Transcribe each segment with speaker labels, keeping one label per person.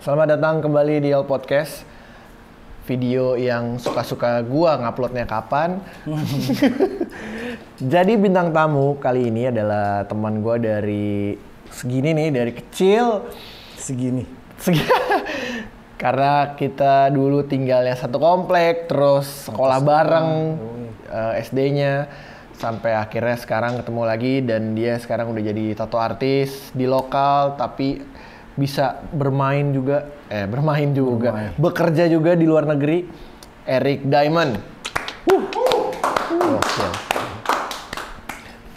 Speaker 1: Selamat datang kembali di All Podcast. Video yang suka-suka gua nguploadnya kapan. Jadi bintang tamu kali ini adalah teman gua dari segini nih, dari kecil.
Speaker 2: Segini.
Speaker 1: Karena kita dulu tinggalnya satu komplek, terus sekolah bareng SD-nya. Sampai akhirnya sekarang ketemu lagi dan dia sekarang udah jadi tato artis di lokal, tapi bisa bermain juga, bekerja juga di luar negeri. Eric Diamond.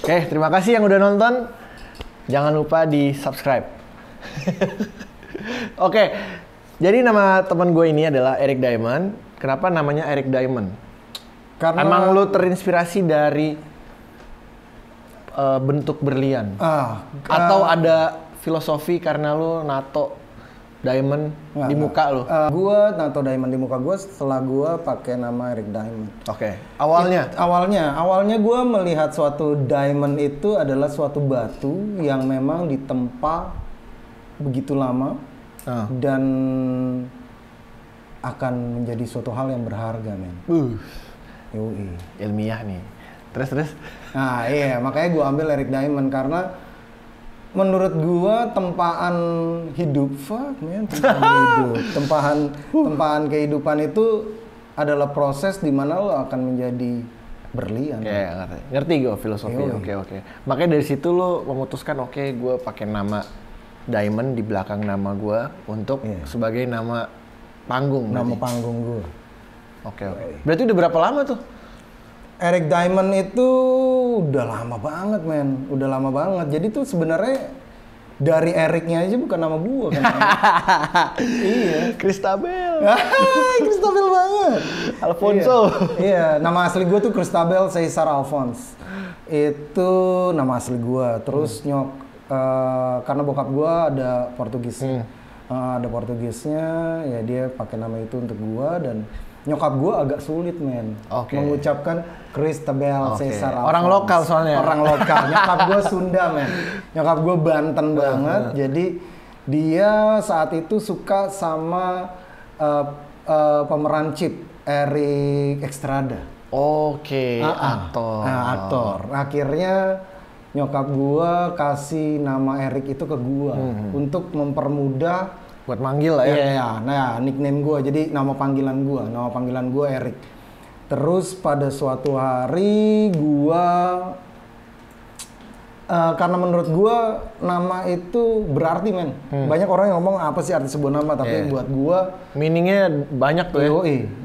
Speaker 1: Oke, terima kasih yang udah nonton. Jangan lupa di subscribe. Oke, jadi nama teman gue ini adalah Eric Diamond. Kenapa namanya Eric Diamond? Karena emang lu terinspirasi dari bentuk berlian? Atau ada filosofi karena lu nato diamond di muka lu?
Speaker 2: Gua nato diamond di muka gua setelah gua pakai nama Eric Diamond.
Speaker 1: Oke. Awalnya
Speaker 2: gua melihat suatu diamond itu adalah suatu batu yang memang ditempa begitu lama dan akan menjadi suatu hal yang berharga, men. Yoi.
Speaker 1: Ilmiah nih. Terus?
Speaker 2: Nah iya, makanya gua ambil Eric Diamond karena menurut gua tempaan hidup, tempaan kehidupan itu adalah proses di mana lo akan menjadi berlian.
Speaker 1: Ngerti gue filosofi. Oke. Makanya dari situ lo memutuskan gue pakai nama Diamond di belakang nama gue untuk sebagai nama panggung.
Speaker 2: Nama panggung gue.
Speaker 1: Oke. Berarti udah berapa lama tuh?
Speaker 2: Eric Diamond itu udah lama banget, men. Udah lama banget. Jadi tuh sebenarnya dari Ericnya aja bukan nama gua kan. Iya.
Speaker 1: Christabel.
Speaker 2: Christabel banget.
Speaker 1: Alfonso.
Speaker 2: Iya, nama asli gua tuh Christabel Caesar Alphonse. Itu nama asli gua. Terus karena bokap gua ada Portugis. Ada Portugisnya, ya dia pakai nama itu untuk gua. Dan nyokap gue agak sulit, men, mengucapkan Christabel Caesar Alphonse.
Speaker 1: Orang lokal soalnya.
Speaker 2: Orang lokal. Nyokap gue Sunda, men. Nyokap gue Banten banget. Jadi dia saat itu suka sama pemeran Chip, Eric Estrada. Aktor. Akhirnya nyokap gue kasih nama Eric itu ke gue untuk mempermudah
Speaker 1: buat manggil lah ya.
Speaker 2: Iya, nah nickname gue, jadi nama panggilan gue Eric. Terus pada suatu hari gue, karena menurut gue nama itu berarti, men. Banyak orang yang ngomong apa sih arti sebuah nama, tapi buat gue
Speaker 1: meaningnya banyak tuh ya.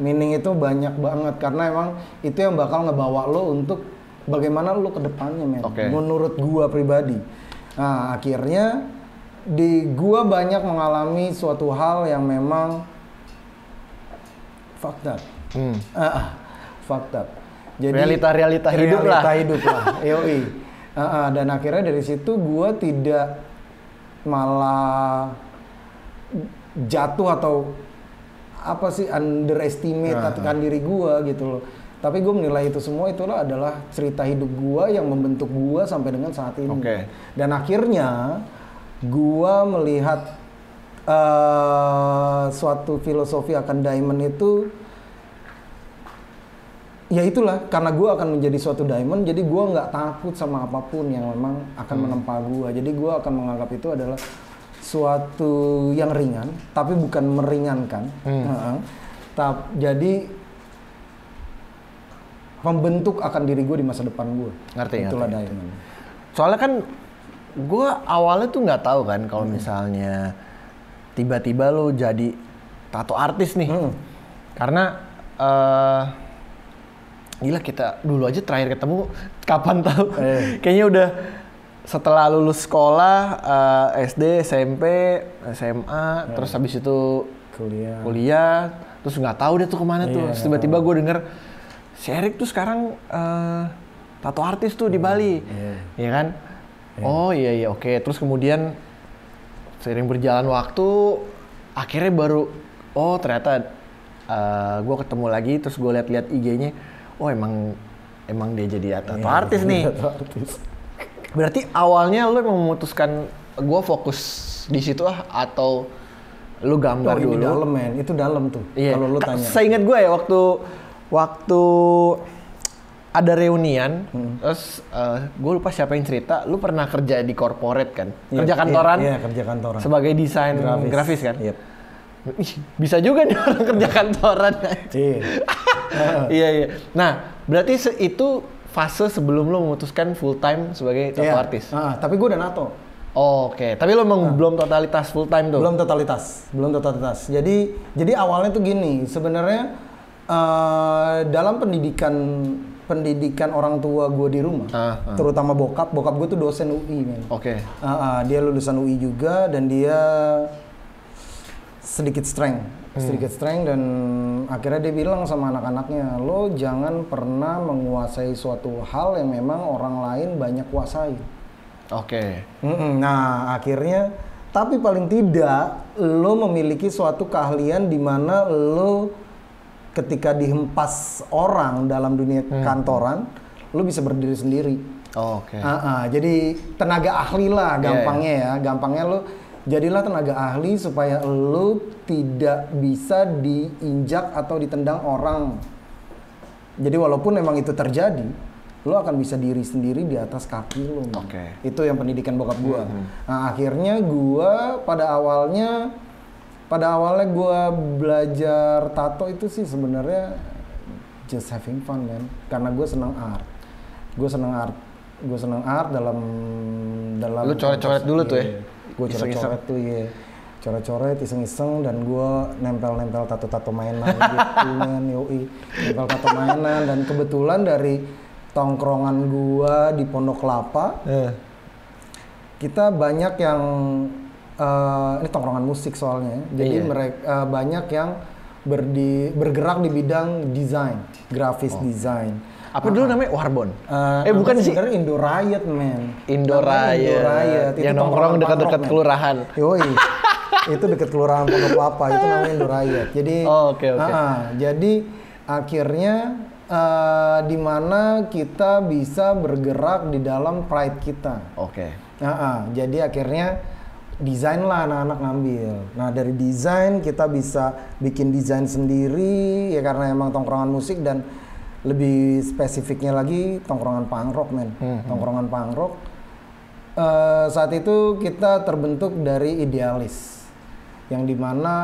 Speaker 2: Meaning itu banyak banget karena emang itu yang bakal ngebawa lo untuk bagaimana lo ke depannya, men. Menurut gue pribadi. Nah akhirnya gua banyak mengalami suatu hal yang memang fucked up. Fucked up. Jadi
Speaker 1: realita hidup lah.
Speaker 2: Yoi. Dan akhirnya dari situ gua tidak malah jatuh atau apa sih underestimate kan diri gua gitu loh. Tapi gue menilai itu semua itulah adalah cerita hidup gua yang membentuk gua sampai dengan saat ini. Dan akhirnya gua melihat suatu filosofi akan diamond itu, ya itulah karena gua akan menjadi suatu diamond, jadi gua nggak takut sama apapun yang memang akan menempa gua. Jadi gua akan menganggap itu adalah suatu yang ringan, tapi bukan meringankan. Jadi membentuk akan diri gua di masa depan gua. Itulah diamond.
Speaker 1: Soalnya kan gue awalnya tuh nggak tahu kan kalau misalnya tiba-tiba lo jadi tato artis nih. Karena gila, kita dulu aja terakhir ketemu kapan tahu. Kayaknya udah setelah lulus sekolah, SD, SMP, SMA, terus habis itu kuliah, terus nggak tahu deh tuh kemana tuh. Terus tiba-tiba gue denger si Eric tuh sekarang tato artis tuh di Bali, ya kan? Oke. Terus kemudian seiring berjalan waktu, akhirnya baru ternyata gue ketemu lagi, terus gue lihat-lihat IG-nya, emang dia jadi tato artis nih. Berarti awalnya lo emang memutuskan gue fokus di situ atau Lu gambar dulu.
Speaker 2: Ini dalam men, itu dalam tuh.
Speaker 1: Iya.
Speaker 2: Kalau lu tanya.
Speaker 1: Seingat gue ya waktu ada reunian, terus gue lupa siapa yang cerita, lu pernah kerja di corporate kan? Kerja kantoran?
Speaker 2: Iya, kerja kantoran.
Speaker 1: Sebagai desain grafis kan?
Speaker 2: Yep.
Speaker 1: Ih, bisa juga nih orang kerja kantoran.
Speaker 2: Iya.
Speaker 1: Iya. Nah, berarti itu fase sebelum lu memutuskan full time sebagai tattoo artist?
Speaker 2: Tapi gue udah nato.
Speaker 1: Oke, tapi lo memang belum totalitas full time tuh?
Speaker 2: Belum totalitas. Jadi awalnya tuh gini, sebenarnya dalam pendidikan orang tua gue di rumah, terutama bokap gue tuh dosen UI men.
Speaker 1: Oke.
Speaker 2: Dia lulusan UI juga dan dia sedikit strength dan akhirnya dia bilang sama anak-anaknya, lo jangan pernah menguasai suatu hal yang memang orang lain banyak kuasai.
Speaker 1: Oke.
Speaker 2: Nah akhirnya, tapi paling tidak lo memiliki suatu keahlian di mana lo ketika dihempas orang dalam dunia kantoran, lo bisa berdiri sendiri.
Speaker 1: Oke.
Speaker 2: Jadi tenaga ahli lah gampangnya ya, gampangnya lo jadilah tenaga ahli supaya lo tidak bisa diinjak atau ditendang orang. Jadi walaupun memang itu terjadi, lo akan bisa diri sendiri di atas kaki lo.
Speaker 1: Oke.
Speaker 2: Itu yang pendidikan bokap gua. Nah, akhirnya gua pada awalnya gua belajar tato itu sih sebenarnya just having fun kan. Karena gua senang art. Gua senang art dalam
Speaker 1: lu coret-coret dulu tuh ya.
Speaker 2: Gua coret-coret tuh ya. Coret-coret iseng-iseng dan gua nempel-nempel tato-tato mainan gitu kan, yoi. Nempel tato mainan dan kebetulan dari tongkrongan gua di Pondok Kelapa, kita banyak yang ini tongkrongan musik soalnya, jadi mereka banyak yang bergerak di bidang desain, grafis desain.
Speaker 1: Apa dulu namanya Warbon?
Speaker 2: Bukan sih, sebenarnya Indo Riot man.
Speaker 1: Indo Riot. Yang nongkrong dekat-dekat kelurahan.
Speaker 2: Yoi. Itu dekat kelurahan Pondok Kelapa, itu namanya Indo Riot. Jadi, jadi akhirnya di mana kita bisa bergerak di dalam pride kita.
Speaker 1: Oke.
Speaker 2: Jadi akhirnya desain lah anak-anak ngambil. Nah dari desain kita bisa bikin desain sendiri ya karena emang tongkrongan musik dan lebih spesifiknya lagi tongkrongan punk rock men. Tongkrongan punk rock. Saat itu kita terbentuk dari idealis. Yang dimana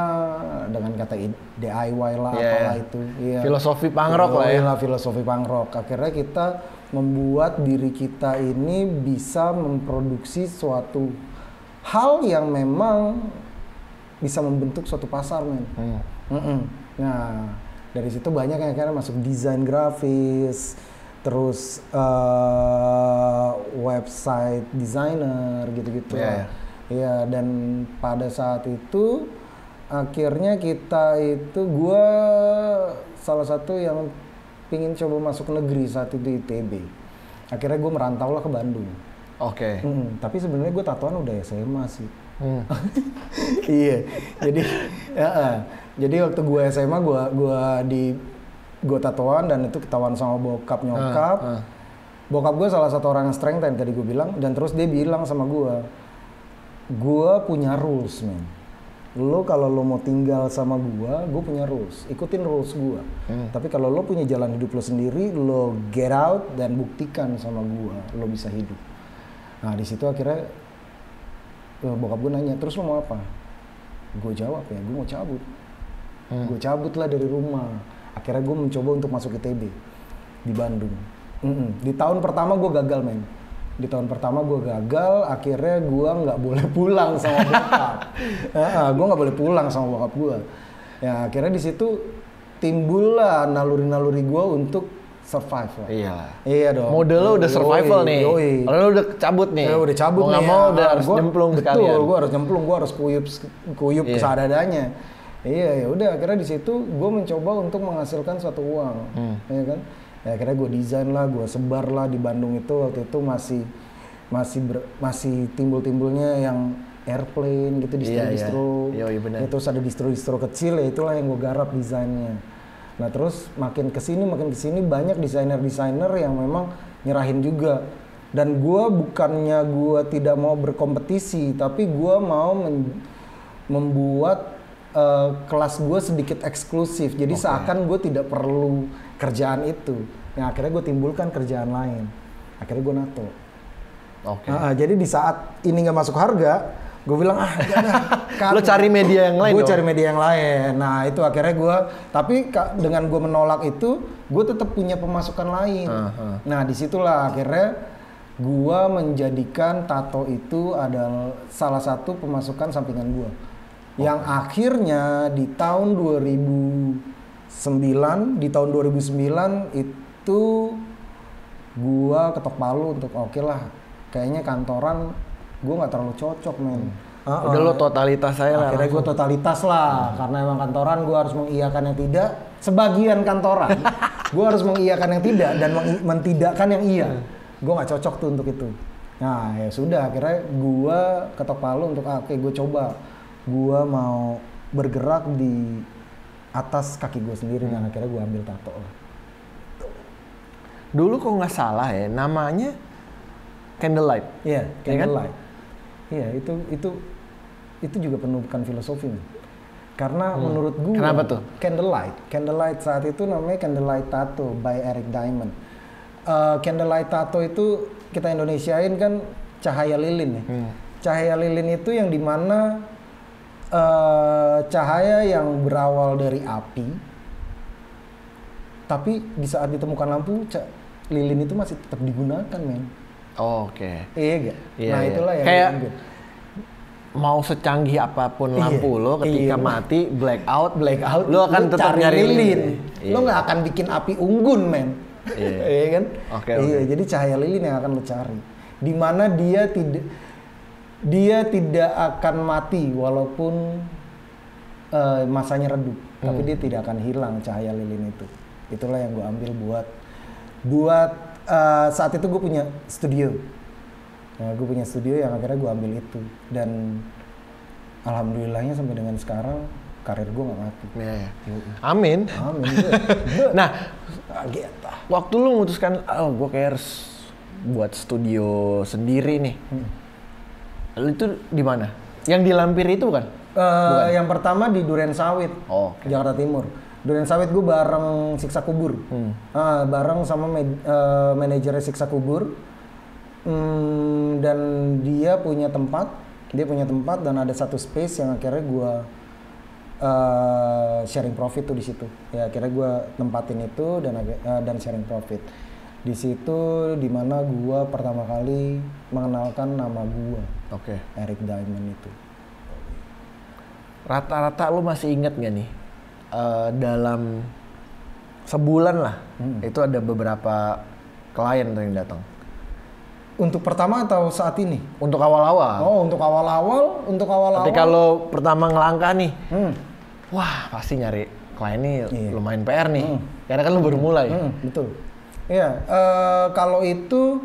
Speaker 2: dengan kata DIY lah apalah itu
Speaker 1: filosofi punk rock lah ya.
Speaker 2: Filosofi punk rock. Akhirnya kita membuat diri kita ini bisa memproduksi suatu hal yang memang bisa membentuk suatu pasar men. Nah dari situ banyak yang akhirnya masuk desain grafis, terus website designer gitu-gitu. Iya, dan pada saat itu akhirnya gua salah satu yang pingin coba masuk negeri saat itu di ITB. Akhirnya gue merantau lah ke Bandung.
Speaker 1: Oke.
Speaker 2: Tapi sebenarnya gue tatoan udah SMA sih. Iya, jadi waktu gue SMA gue tatoan dan itu ketahuan sama bokap nyokap. Bokap gue salah satu orang yang strength yang tadi gue bilang dan terus dia bilang sama gue punya rules men. Lo kalau lo mau tinggal sama gue punya rules, ikutin rules gue. Tapi kalau lo punya jalan hidup lo sendiri, lo get out dan buktikan sama gue, lo bisa hidup. Nah di situ akhirnya bokap gue nanya, terus lo mau apa? Gue jawab ya, gue mau cabut. Gue cabut lah dari rumah. Akhirnya gue mencoba untuk masuk ITB di Bandung. Di tahun pertama gue gagal men. Akhirnya gue nggak boleh pulang sama bokap. Gue nggak boleh pulang sama bokap gue. Ya akhirnya di situ timbul lah naluri-naluri gue untuk survive lah. Iya dong.
Speaker 1: Model lo udah survival nih. Kalau lo udah cabut nih.
Speaker 2: Udah cabut nih.
Speaker 1: Mau udah harus nyemplung sekalian.
Speaker 2: Betul, gue harus nyemplung, gue harus kuyup seadanya. Iya, ya udah akhirnya di situ gue mencoba untuk menghasilkan suatu uang, ya kan? Ya, akhirnya gue desain lah, gue sebar lah di Bandung itu waktu itu masih timbul-timbulnya yang airplane gitu distro-distro.
Speaker 1: Iya.
Speaker 2: Terus ada distro-distro kecil ya itulah yang gue garap desainnya. Nah terus makin kesini banyak desainer-desainer yang memang nyerahin juga. Dan gue bukannya gue tidak mau berkompetisi, tapi gue mau membuat kelas gue sedikit eksklusif, jadi seakan gue tidak perlu kerjaan itu. Yang akhirnya gue timbulkan kerjaan lain. Akhirnya gue nato. Jadi di saat ini nggak masuk harga, gue bilang
Speaker 1: lo cari media yang lain.
Speaker 2: Gue cari media yang lain. Nah itu akhirnya gue, tapi dengan gue menolak itu, gue tetap punya pemasukan lain. Nah disitulah akhirnya gue menjadikan tato itu adalah salah satu pemasukan sampingan gue. Yang akhirnya di tahun 2009 itu gue ketok palu untuk oke lah, kayaknya kantoran gue nggak terlalu cocok men.
Speaker 1: Udah lo totalitas saya lah.
Speaker 2: Akhirnya gue totalitas lah, karena emang kantoran gue harus mengiyakan yang tidak. Sebagian kantoran gue harus mengiyakan yang tidak dan mentidakkan yang iya. Gue nggak cocok tuh untuk itu. Nah ya sudah, akhirnya gue ketok palu untuk oke gue coba. Gue mau bergerak di atas kaki gue sendiri dan akhirnya gue ambil tato lah.
Speaker 1: Dulu kok nggak salah ya, namanya Candlelight.
Speaker 2: Iya, Candlelight. Iya, itu juga penubukan filosofi nih. Karena menurut gue,
Speaker 1: kenapa tuh?
Speaker 2: Candlelight saat itu namanya Candlelight Tattoo by Eric Diamond. Candlelight Tattoo itu kita Indonesiain kan cahaya lilin ya. Cahaya lilin itu yang dimana cahaya yang berawal dari api, tapi di saat ditemukan lampu, lilin itu masih tetap digunakan, men.
Speaker 1: Oke.
Speaker 2: Iya gak?
Speaker 1: Iya,
Speaker 2: nah itulah yang
Speaker 1: kayak mau secanggih apapun lampu lo, ketika mati blackout, lo akan tetap nyari lilin.
Speaker 2: Lo nggak akan bikin api unggun, men. Iya kan?
Speaker 1: Iya,
Speaker 2: jadi cahaya lilin yang akan lo cari. Dimana dia tidak akan mati walaupun masanya redup, tapi dia tidak akan hilang cahaya lilin itu. Itulah yang gue ambil buat saat itu gue punya studio. Nah, gue punya studio yang akhirnya gue ambil itu, dan alhamdulillahnya sampai dengan sekarang karir gue nggak mati.
Speaker 1: Amin. Nah,
Speaker 2: gitu.
Speaker 1: Waktu lu memutuskan, gue kayak harus buat studio sendiri nih. Lu itu di mana? Yang di Lampir itu kan? Bukan?
Speaker 2: Yang pertama di Duren Sawit, Jakarta Timur. Duren Sawit gue bareng Siksa Kubur, bareng sama manajernya Siksa Kubur, dan dia punya tempat dan ada satu space yang akhirnya gue sharing profit tuh di situ. Ya akhirnya gue tempatin itu dan sharing profit. Di situ dimana gue pertama kali mengenalkan nama gue, Eric Diamond itu.
Speaker 1: Rata-rata lu masih inget gak nih? Dalam sebulan lah, itu ada beberapa klien yang datang.
Speaker 2: Untuk pertama atau saat ini?
Speaker 1: Untuk awal-awal.
Speaker 2: Untuk awal-awal.
Speaker 1: Ketika lo pertama ngelangkah nih, wah pasti nyari klien nih lumayan PR nih, karena kan lo baru mulai.
Speaker 2: Betul. Iya, kalau itu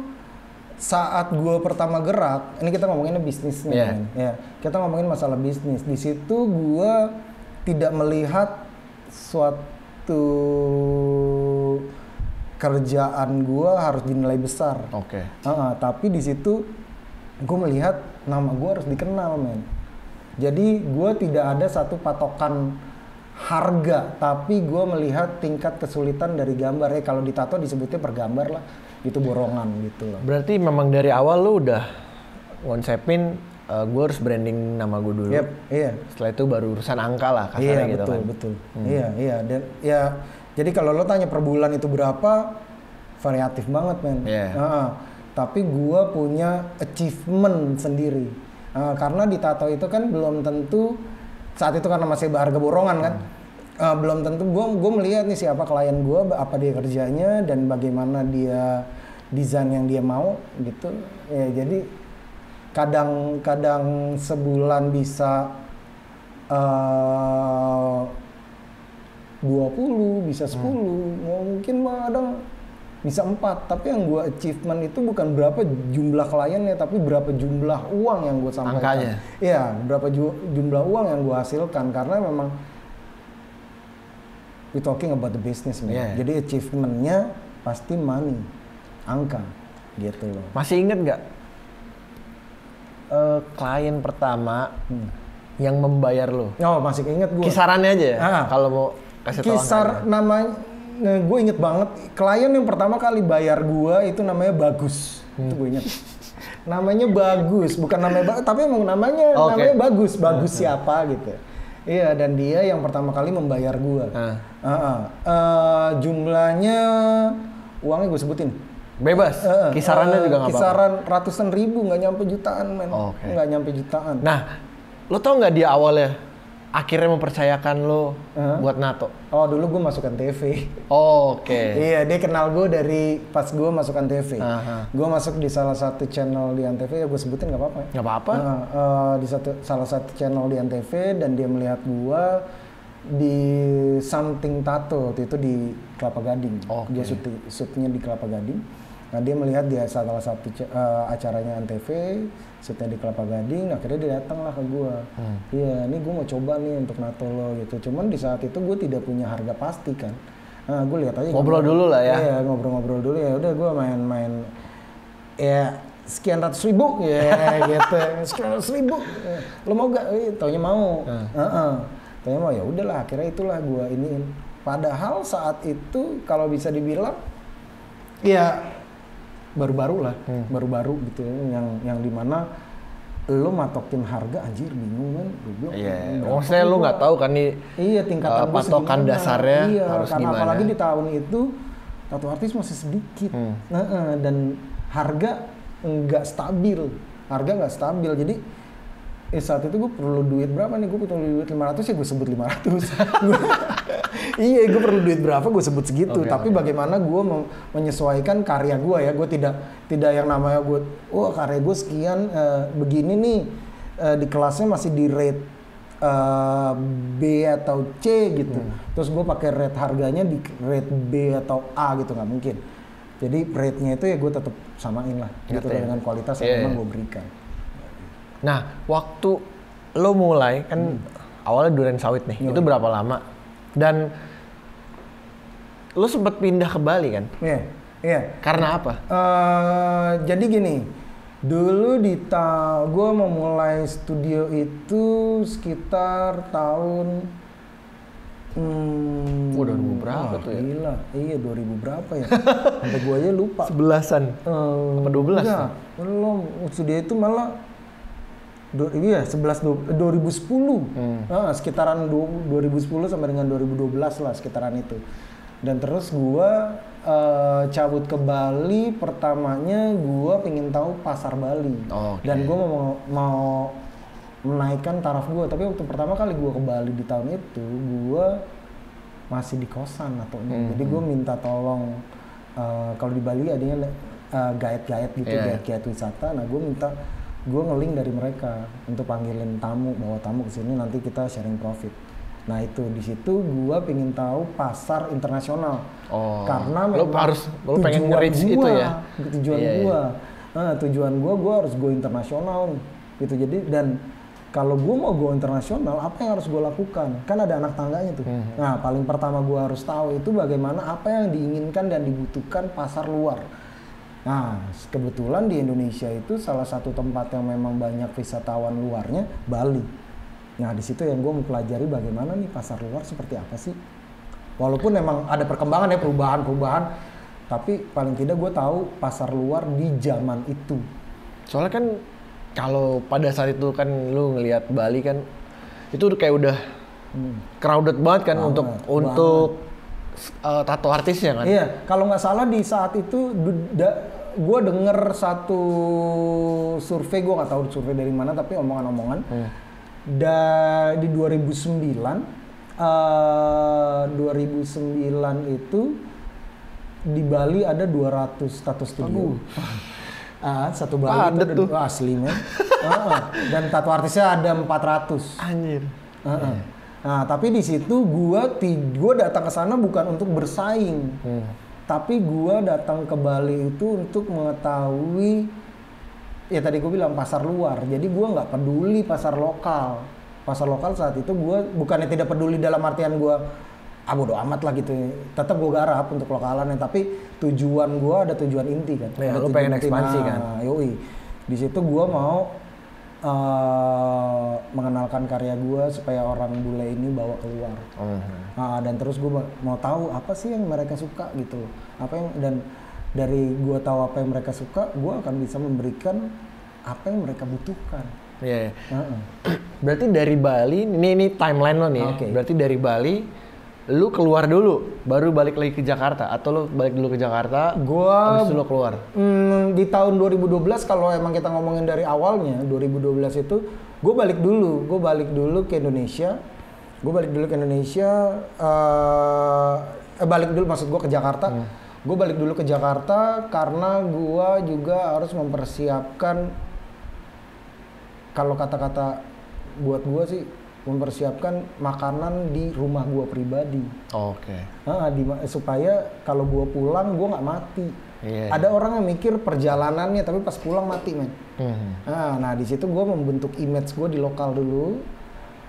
Speaker 2: saat gue pertama gerak, ini kita ngomonginnya bisnis nih, kan? Ya, kita ngomongin masalah bisnis. Di situ gue tidak melihat suatu kerjaan gue harus dinilai besar. Tapi di situ gue melihat nama gue harus dikenal, men. Jadi gue tidak ada satu patokan harga, tapi gue melihat tingkat kesulitan dari gambar. Kalau di tato disebutnya per gambar lah, itu borongan gitu loh.
Speaker 1: Berarti memang dari awal lu udah ngonsepin gue harus branding nama gue dulu.
Speaker 2: Iya.
Speaker 1: Setelah itu baru urusan angka lah kasarnya gitu kan.
Speaker 2: Betul. Iya. Dan ya, jadi kalau lo tanya per bulan itu berapa, variatif banget, men. Tapi gue punya achievement sendiri. Karena di tato itu kan belum tentu saat itu karena masih harga borongan kan. Belum tentu gue melihat nih siapa klien gue, apa dia kerjanya dan bagaimana dia desain yang dia mau gitu. Ya jadi kadang sebulan bisa 20, bisa 10, mungkin kadang bisa 4. Tapi yang gue achievement itu bukan berapa jumlah kliennya, tapi berapa jumlah uang yang gue sampaikan.
Speaker 1: Angkanya?
Speaker 2: Iya, berapa jumlah uang yang gue hasilkan, karena memang we talking about the business, man. Jadi achievementnya pasti money, angka, gitu loh.
Speaker 1: Masih inget nggak klien pertama yang membayar lo?
Speaker 2: Oh, masih inget gue.
Speaker 1: Kisarannya aja ya? Kalau mau kasih tahu.
Speaker 2: Namanya, gue inget banget. Klien yang pertama kali bayar gue itu namanya Bagus. Itu gue inget. Namanya Bagus, bukan namanya tapi emang namanya Bagus. Bagus siapa gitu. Iya, dan dia yang pertama kali membayar gue. Jumlahnya, uangnya gue sebutin.
Speaker 1: Bebas, kisarannya juga nggak apa-apa.
Speaker 2: Kisaran ratusan ribu, nggak nyampe jutaan, men. Nggak nyampe jutaan.
Speaker 1: Nah, lo tau nggak dia awalnya akhirnya mempercayakan lo buat NATO?
Speaker 2: Oh, dulu gue masuk Antv. Iya, dia kenal gue dari pas gue masuk Antv. Gue masuk di salah satu channel di Antv, ya gue sebutin nggak apa-apa.
Speaker 1: Nggak apa-apa.
Speaker 2: Di salah satu channel di Antv, dan dia melihat gue di Something Tato, waktu itu di Kelapa Gading. Gue shootnya di Kelapa Gading. Nah, dia melihat di salah satu acaranya Antv, shootnya di Kelapa Gading, akhirnya dia datang lah ke gue. Iya, ini gue mau coba nih untuk NATO lo gitu. Cuman di saat itu gue tidak punya harga pasti kan. Nah, gue lihat aja.
Speaker 1: Ngobrol dulu lah ya.
Speaker 2: Iya, ngobrol-ngobrol dulu ya. Udah gue main-main ya sekian ratus ribu ya gitu. Sekian ratus ribu. Lo mau gak? Taunya mau. Taunya mau, ya udahlah. Akhirnya itulah gue iniin. Padahal saat itu kalau bisa dibilang ya baru-baru lah, baru-baru gitu yang dimana lo matokin harga anjir bingung kan,
Speaker 1: maksudnya lo nggak tahu kan nih
Speaker 2: tingkatan
Speaker 1: patokan dasarnya harus
Speaker 2: karena
Speaker 1: gimana.
Speaker 2: Apalagi di tahun itu tattoo artis masih sedikit, dan harga nggak stabil, jadi saat itu gue perlu duit berapa nih, gue perlu duit 500 ya gue sebut 500. Iya, gue perlu duit berapa gue sebut segitu. Tapi bagaimana gue menyesuaikan karya gue ya, gue tidak yang namanya gue, karya gue sekian begini nih, di kelasnya masih di rate B atau C gitu. Terus gue pakai rate harganya di rate B atau A gitu, nggak mungkin. Jadi rate-nya itu ya gue tetap samain lah, gitu dengan kualitas yang memang gue berikan.
Speaker 1: Nah, waktu lo mulai kan awalnya durian sawit nih, itu berapa lama? Dan lo sempat pindah ke Bali kan?
Speaker 2: Iya.
Speaker 1: Karena apa?
Speaker 2: Jadi gini, dulu gue memulai studio itu sekitar tahun
Speaker 1: 2000 berapa tuh ya?
Speaker 2: Gila, iya 2000 berapa ya? Sampai gue aja lupa.
Speaker 1: 11-an? Apa 12?
Speaker 2: Enggak, belum. Studio itu malah 2010. Sekitaran 2010 sampai dengan 2012 lah, sekitaran itu. Dan terus gue cabut ke Bali, pertamanya gue pengen tahu pasar Bali. Dan gue mau menaikkan taraf gue. Tapi waktu pertama kali gue ke Bali di tahun itu, gue masih di kosan atau jadi gue minta tolong, kalau di Bali adanya guide-guide gitu, guide wisata. Nah, gue nge-link dari mereka untuk panggilin bawa tamu ke sini, nanti kita sharing profit. Nah, itu di situ gue pengen tahu pasar internasional. Karena
Speaker 1: lo pengen nge-reach itu ya.
Speaker 2: Tujuan gue harus go internasional gitu. Jadi dan kalau gue mau go internasional, apa yang harus gue lakukan? Kan ada anak tangganya tuh. Nah, paling pertama gue harus tahu itu bagaimana apa yang diinginkan dan dibutuhkan pasar luar. Nah, kebetulan di Indonesia itu salah satu tempat yang memang banyak wisatawan luarnya, Bali. Nah, di situ yang gue mempelajari bagaimana nih pasar luar seperti apa sih. Walaupun memang ada perkembangan ya, perubahan, tapi paling tidak gue tahu pasar luar di zaman itu.
Speaker 1: Soalnya kan kalau pada saat itu kan lu ngelihat Bali kan itu kayak udah crowded banget kan untuk tato artisnya kan.
Speaker 2: Iya, kalau nggak salah di saat itu gue denger satu survei, gue nggak tahu survei dari mana tapi omongan-omongan. Di 2009 itu di Bali ada 200 tato studio. Satu Bali itu ada asli men. Dan tato artisnya ada 400.
Speaker 1: Anjir.
Speaker 2: Nah, tapi di situ gue datang ke sana bukan untuk bersaing. Tapi gue datang ke Bali itu untuk mengetahui, ya tadi gue bilang pasar luar. Jadi gue nggak peduli pasar lokal. Pasar lokal saat itu gue bukannya tidak peduli dalam artian gue bodo amat lah gitu. Tetap gue garap untuk lokalannya. Tapi tujuan gue ada tujuan inti kan.
Speaker 1: Ya, lu pengen ekspansi kan.
Speaker 2: Yoi. Di situ gue mau mengenalkan karya gue supaya orang bule ini bawa keluar. Dan terus gue mau tahu apa sih yang mereka suka gitu loh. Dan dari gue tahu apa yang mereka suka, gue akan bisa memberikan apa yang mereka butuhkan.
Speaker 1: Iya. Berarti dari Bali, ini timeline lo nih. Okay. Berarti dari Bali, lu keluar dulu, baru balik lagi ke Jakarta, atau lu balik dulu ke Jakarta, habis itu lu keluar?
Speaker 2: Di tahun 2012, kalau emang kita ngomongin dari awalnya, 2012 itu, gue balik dulu ke Indonesia. Maksud gue ke Jakarta. Gue balik dulu ke Jakarta karena gue juga harus mempersiapkan, kalau kata-kata buat gue sih, mempersiapkan makanan di rumah gue pribadi.
Speaker 1: Oke.
Speaker 2: Supaya kalau gue pulang gue nggak mati. Ada orang yang mikir perjalanannya tapi pas pulang mati, men. Nah di situ gue membentuk image gue di lokal dulu.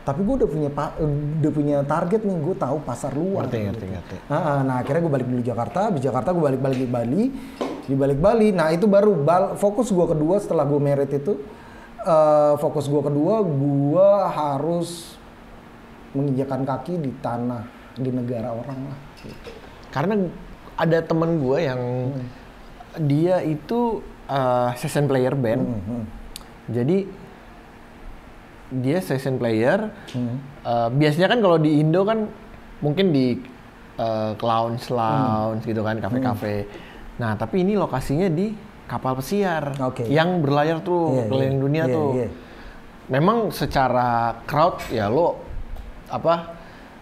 Speaker 2: Tapi gue udah punya target nih, gue tahu pasar luar.
Speaker 1: Ngerti.
Speaker 2: Nah akhirnya gue balik dulu Jakarta, habis Jakarta gue balik Bali. Di balik Bali, nah itu baru fokus gue kedua setelah gue merit itu. Fokus gue kedua, gue harus menginjakan kaki di tanah, di negara orang lah. Gitu.
Speaker 1: Karena ada temen gue yang dia itu session player band. Jadi dia session player. Biasanya kan kalau di Indo kan mungkin di lounge gitu kan, kafe-kafe. Nah tapi ini lokasinya di kapal pesiar yang berlayar tuh keliling dunia tuh. Memang secara crowd ya lo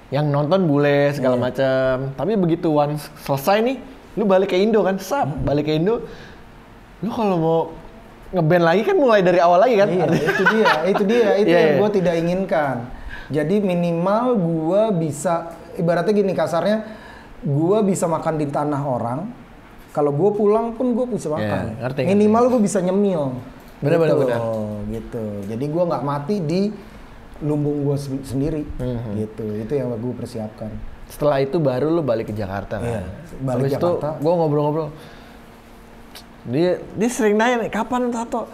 Speaker 1: yang nonton bule segala macam. Tapi begitu once selesai nih, lu balik ke Indo kan, balik ke Indo, lu kalau mau ngeband lagi kan mulai dari awal lagi kan.
Speaker 2: Itu yang gue tidak inginkan. Jadi minimal gue bisa, ibaratnya gini kasarnya, gue bisa makan di tanah orang. Kalau gue pulang pun gue bisa makan. Minimal gue bisa nyemil.
Speaker 1: Benar.
Speaker 2: Gitu. Jadi gue nggak mati di lumbung gue sendiri. Gitu. Itu yang gue persiapkan.
Speaker 1: Setelah itu baru lu balik ke Jakarta kan.
Speaker 2: Balik Jakarta.
Speaker 1: Gue ngobrol-ngobrol. Dia sering nanya nih, kapan tato?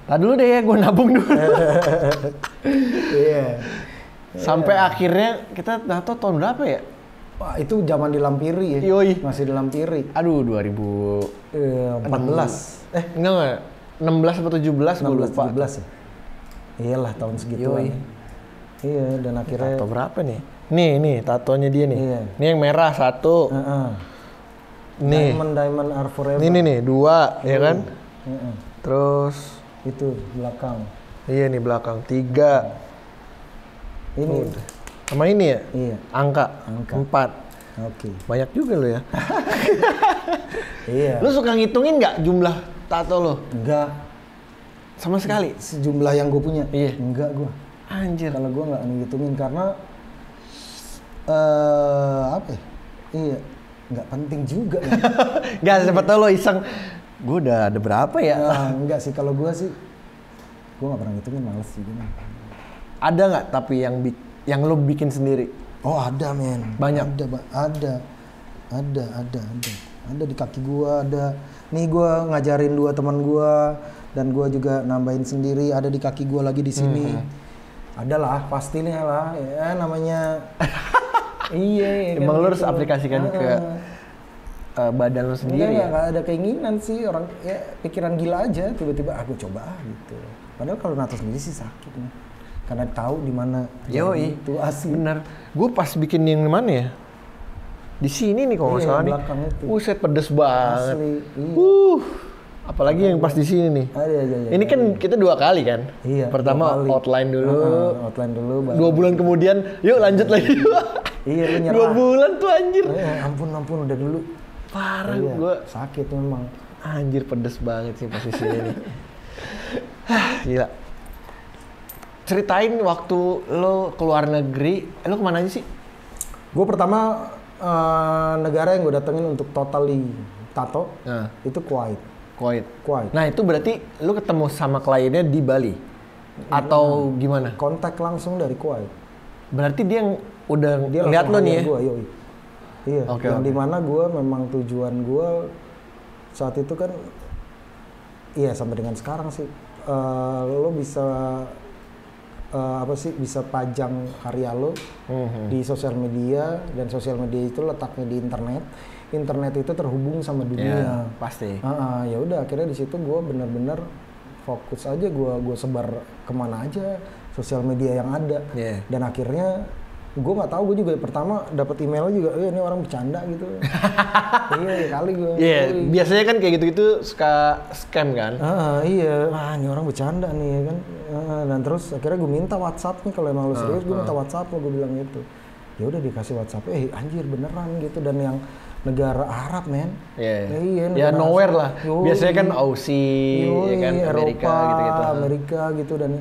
Speaker 1: Tadi dulu deh ya, gue nabung dulu. Sampai akhirnya kita tato tahun berapa ya?
Speaker 2: Wah, itu zaman di Lampiri ya. Masih di Lampiri.
Speaker 1: Aduh, 2014. Enggak. 16 atau 17 gue lupa.
Speaker 2: 17 ya? Iyalah tahun segituan. Iya, dan akhirnya
Speaker 1: tato berapa nih? Nih tatonya dia nih. Ini yang merah satu. Nih. Diamond are forever. Ini nih 2, ya kan? Terus
Speaker 2: itu belakang.
Speaker 1: Iya nih belakang 3. Ini sama ini ya?
Speaker 2: Iya.
Speaker 1: Angka 4.
Speaker 2: Oke.
Speaker 1: Banyak juga lo ya.
Speaker 2: Iya.
Speaker 1: Lu suka ngitungin nggak jumlah tato lo?
Speaker 2: Enggak.
Speaker 1: Sama sekali?
Speaker 2: Sejumlah yang gue punya?
Speaker 1: Iya.
Speaker 2: Enggak gue.
Speaker 1: Anjir.
Speaker 2: Kalau gue nggak ngitungin karena Iya. Nggak penting juga.
Speaker 1: Nggak, siapa tau lo iseng. Gue udah ada berapa ya?
Speaker 2: Enggak sih, kalau gue sih gue nggak pernah ngitungin, males sih.
Speaker 1: Ada nggak tapi yang lo bikin sendiri?
Speaker 2: Oh ada, men.
Speaker 1: Banyak?
Speaker 2: Ada di kaki gue ada. Nih gue ngajarin 2 teman gue dan gue juga nambahin sendiri. Ada di kaki gue lagi di sini. Ada lah, pastinya lah. Ya namanya. Iya.
Speaker 1: Emang
Speaker 2: kan
Speaker 1: lo harus aplikasikan ke badan lo sendiri.
Speaker 2: Nggak ada keinginan sih, orang ya pikiran gila aja, tiba-tiba aku coba gitu. Padahal kalau nato sendiri sih sakit nih, karena tahu di mana.
Speaker 1: Itu asli. Bener. Gue pas bikin yang mana ya? Di sini nih kalau nggak salah nih. Buset, pedes banget.
Speaker 2: Asli.
Speaker 1: Apalagi yang pas di sini nih. Ini kan kita 2 kali kan.
Speaker 2: Iya.
Speaker 1: Pertama outline dulu.
Speaker 2: Baru
Speaker 1: 2 bulan kemudian, yuk lanjut lagi.
Speaker 2: Iya, lu nyerah.
Speaker 1: 2 bulan tuh anjir.
Speaker 2: Ampun udah dulu.
Speaker 1: Parah, gue
Speaker 2: sakit memang.
Speaker 1: Anjir, pedes banget sih posisi ini. Gila. Ceritain waktu lo keluar negeri, lo kemana aja sih?
Speaker 2: Gue pertama negara yang gue datengin untuk totally tato, itu Kuwait.
Speaker 1: Nah itu berarti lo ketemu sama kliennya di Bali? Atau gimana?
Speaker 2: Kontak langsung dari Kuwait.
Speaker 1: Berarti dia yang udah lihat lo nih ya?
Speaker 2: Iya, yang dimana gue memang tujuan gue saat itu kan, iya sampai dengan sekarang sih, lo bisa bisa pajang karya lo di sosial media, dan sosial media itu letaknya di internet itu terhubung sama dunia.
Speaker 1: Pasti.
Speaker 2: Ya udah, akhirnya di situ gue benar-benar fokus aja, gue sebar kemana aja sosial media yang ada. Dan akhirnya gue nggak tahu, gue juga pertama dapat emailnya juga, ini orang bercanda gitu. Iya kali gue.
Speaker 1: Biasanya kan kayak gitu-gitu suka scam kan.
Speaker 2: Iya, ini orang bercanda nih kan. Dan terus akhirnya gue minta WhatsApp nih, kalau emang lu serius gue minta WhatsApp lo, gue bilang gitu. Ya udah dikasih WhatsApp, anjir beneran gitu, dan yang negara Arab men.
Speaker 1: Ya nowhere lah. Biasanya kan Aussie, ya kan,
Speaker 2: Amerika gitu-gitu. Amerika gitu, dan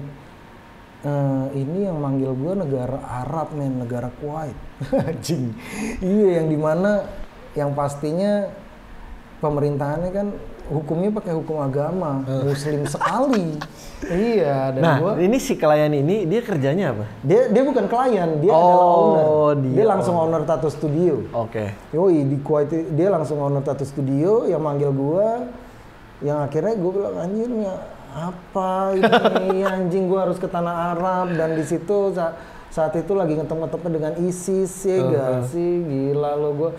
Speaker 2: ini yang manggil gue negara Arab men, negara Kuwait. Anjing. Iya, yang dimana yang pastinya pemerintahannya kan hukumnya pakai hukum agama, Muslim sekali. Iya, dan
Speaker 1: ini si klien ini dia kerjanya apa?
Speaker 2: Dia bukan klien, dia adalah owner. Dia langsung owner tattoo studio. Yoi, di Kuwait dia langsung owner tattoo studio yang manggil gue, yang akhirnya gue bilang anjir apa ini anjing, gue harus ke tanah Arab, dan di situ saat itu lagi ngetop-ngetopnya dengan ISIS ya gak sih, gila lo, gue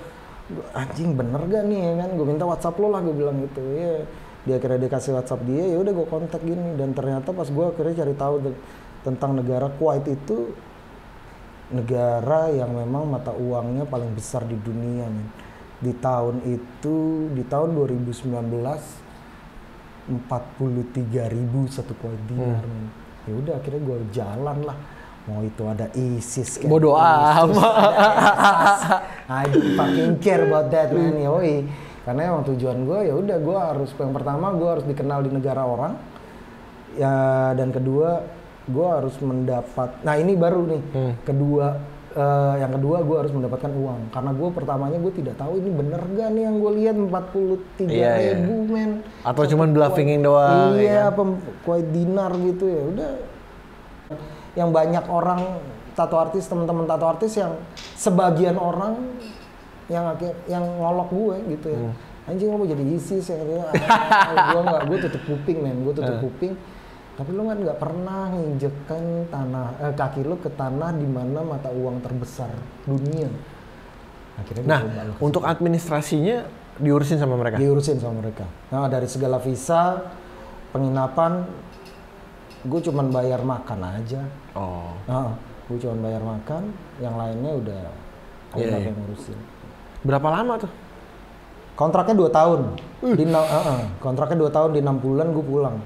Speaker 2: anjing bener gak nih ya kan, gue minta WhatsApp lo lah, gue bilang gitu ya. Dia akhirnya dia kasih WhatsApp dia, ya udah gue kontak gini, dan ternyata pas gue akhirnya cari tahu tentang negara Kuwait itu negara yang memang mata uangnya paling besar di dunia men. Di tahun 2019 43.000 satu Kuwait dinar. Ya udah akhirnya gue jalan lah, mau itu ada ISIS kan,
Speaker 1: bodoh amat.
Speaker 2: I don't fucking care about that man. Yoi, karena emang tujuan gue ya udah, gue harus, yang pertama gue harus dikenal di negara orang ya, dan kedua gue harus mendapat, nah ini baru nih, yang kedua gue harus mendapatkan uang, karena gue pertamanya gue tidak tahu ini bener gak nih yang gue lihat 43.000 men,
Speaker 1: atau cuma bluffingin doang.
Speaker 2: Iya, Kuwait dinar gitu. Ya udah, yang banyak orang tato artis, teman-teman tato artis, yang sebagian orang yang ngolok gue gitu ya, anjing lo mau jadi ISIS ya, gue tutup kuping men, gue tutup kuping. Tapi lo kan nggak pernah nginjekkan kaki lo ke tanah di mana mata uang terbesar dunia. Akhirnya
Speaker 1: untuk administrasinya diurusin sama mereka?
Speaker 2: Diurusin sama mereka. Nah, dari segala visa, penginapan, gue cuman bayar makan aja. Gue cuman bayar makan, yang lainnya udah yang ngurusin.
Speaker 1: Berapa lama tuh?
Speaker 2: Kontraknya 2 tahun. Kontraknya 2 tahun, di 6 bulan gue pulang.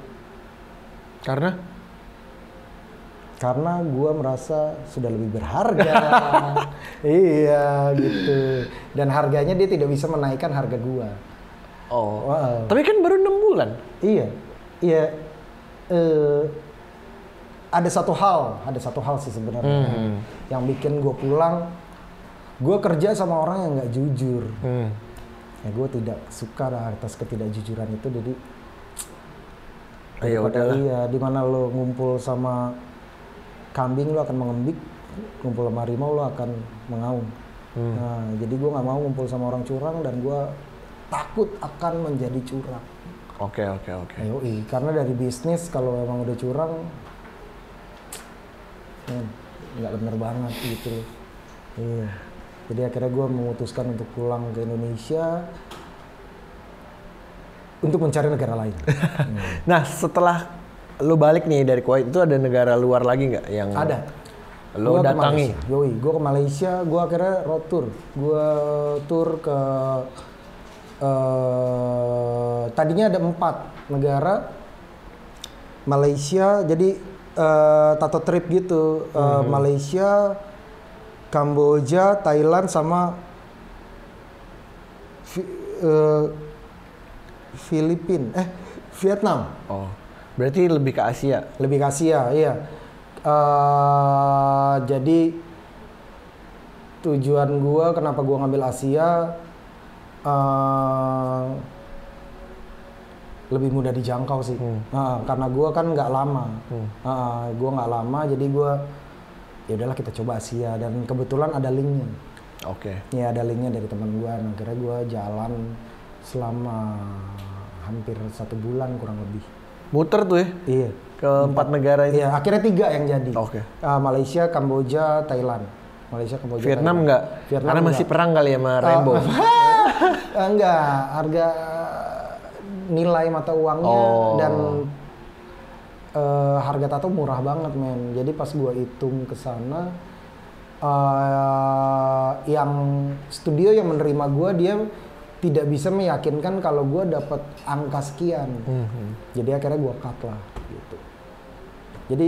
Speaker 2: Karena gue merasa sudah lebih berharga. Iya gitu. Dan harganya dia tidak bisa menaikkan harga gue.
Speaker 1: Tapi kan baru 6 bulan.
Speaker 2: Iya. Ada satu hal sih sebenarnya yang bikin gue pulang. Gue kerja sama orang yang nggak jujur. Ya gue tidak suka atas ketidakjujuran itu, jadi iya, di mana lo ngumpul sama kambing lo akan mengembik, ngumpul sama harimau lo akan mengaum. Nah, jadi gue nggak mau ngumpul sama orang curang, dan gue takut akan menjadi curang.
Speaker 1: Oke.
Speaker 2: Karena dari bisnis kalau emang udah curang, nggak bener banget gitu. Iya. Jadi akhirnya gue memutuskan untuk pulang ke Indonesia untuk mencari negara lain.
Speaker 1: Nah, setelah lu balik nih dari Kuwait, itu ada negara luar lagi nggak yang lu datangi?
Speaker 2: Gue ke Malaysia, gue akhirnya road tour. Gue tour ke tadinya ada 4 negara. Malaysia, jadi tato trip gitu. Malaysia, Kamboja, Thailand, sama Vietnam.
Speaker 1: Berarti lebih ke Asia?
Speaker 2: Lebih ke Asia, iya. Jadi tujuan gua, kenapa gua ngambil Asia, lebih mudah dijangkau sih. Karena gua kan nggak lama. Gua nggak lama, jadi gua ya udahlah kita coba Asia, dan kebetulan ada linknya. Ya ada linknya dari teman gua. Nah, akhirnya gua jalan selama hampir 1 bulan kurang lebih.
Speaker 1: muter tuh ya?
Speaker 2: Iya.
Speaker 1: Ke 4 negara itu?
Speaker 2: Iya, akhirnya 3 yang jadi.
Speaker 1: Oke.
Speaker 2: Malaysia, Kamboja, Thailand. Malaysia, Kamboja,
Speaker 1: Vietnam
Speaker 2: Thailand.
Speaker 1: enggak?
Speaker 2: Vietnam
Speaker 1: Karena masih
Speaker 2: enggak.
Speaker 1: perang kali ya sama Rainbow.
Speaker 2: Enggak, harga nilai mata uangnya dan harga tato murah banget men. Jadi pas gua hitung ke sana yang studio yang menerima gua dia tidak bisa meyakinkan kalau gua dapat angka sekian. Jadi akhirnya gua cut lah gitu. Jadi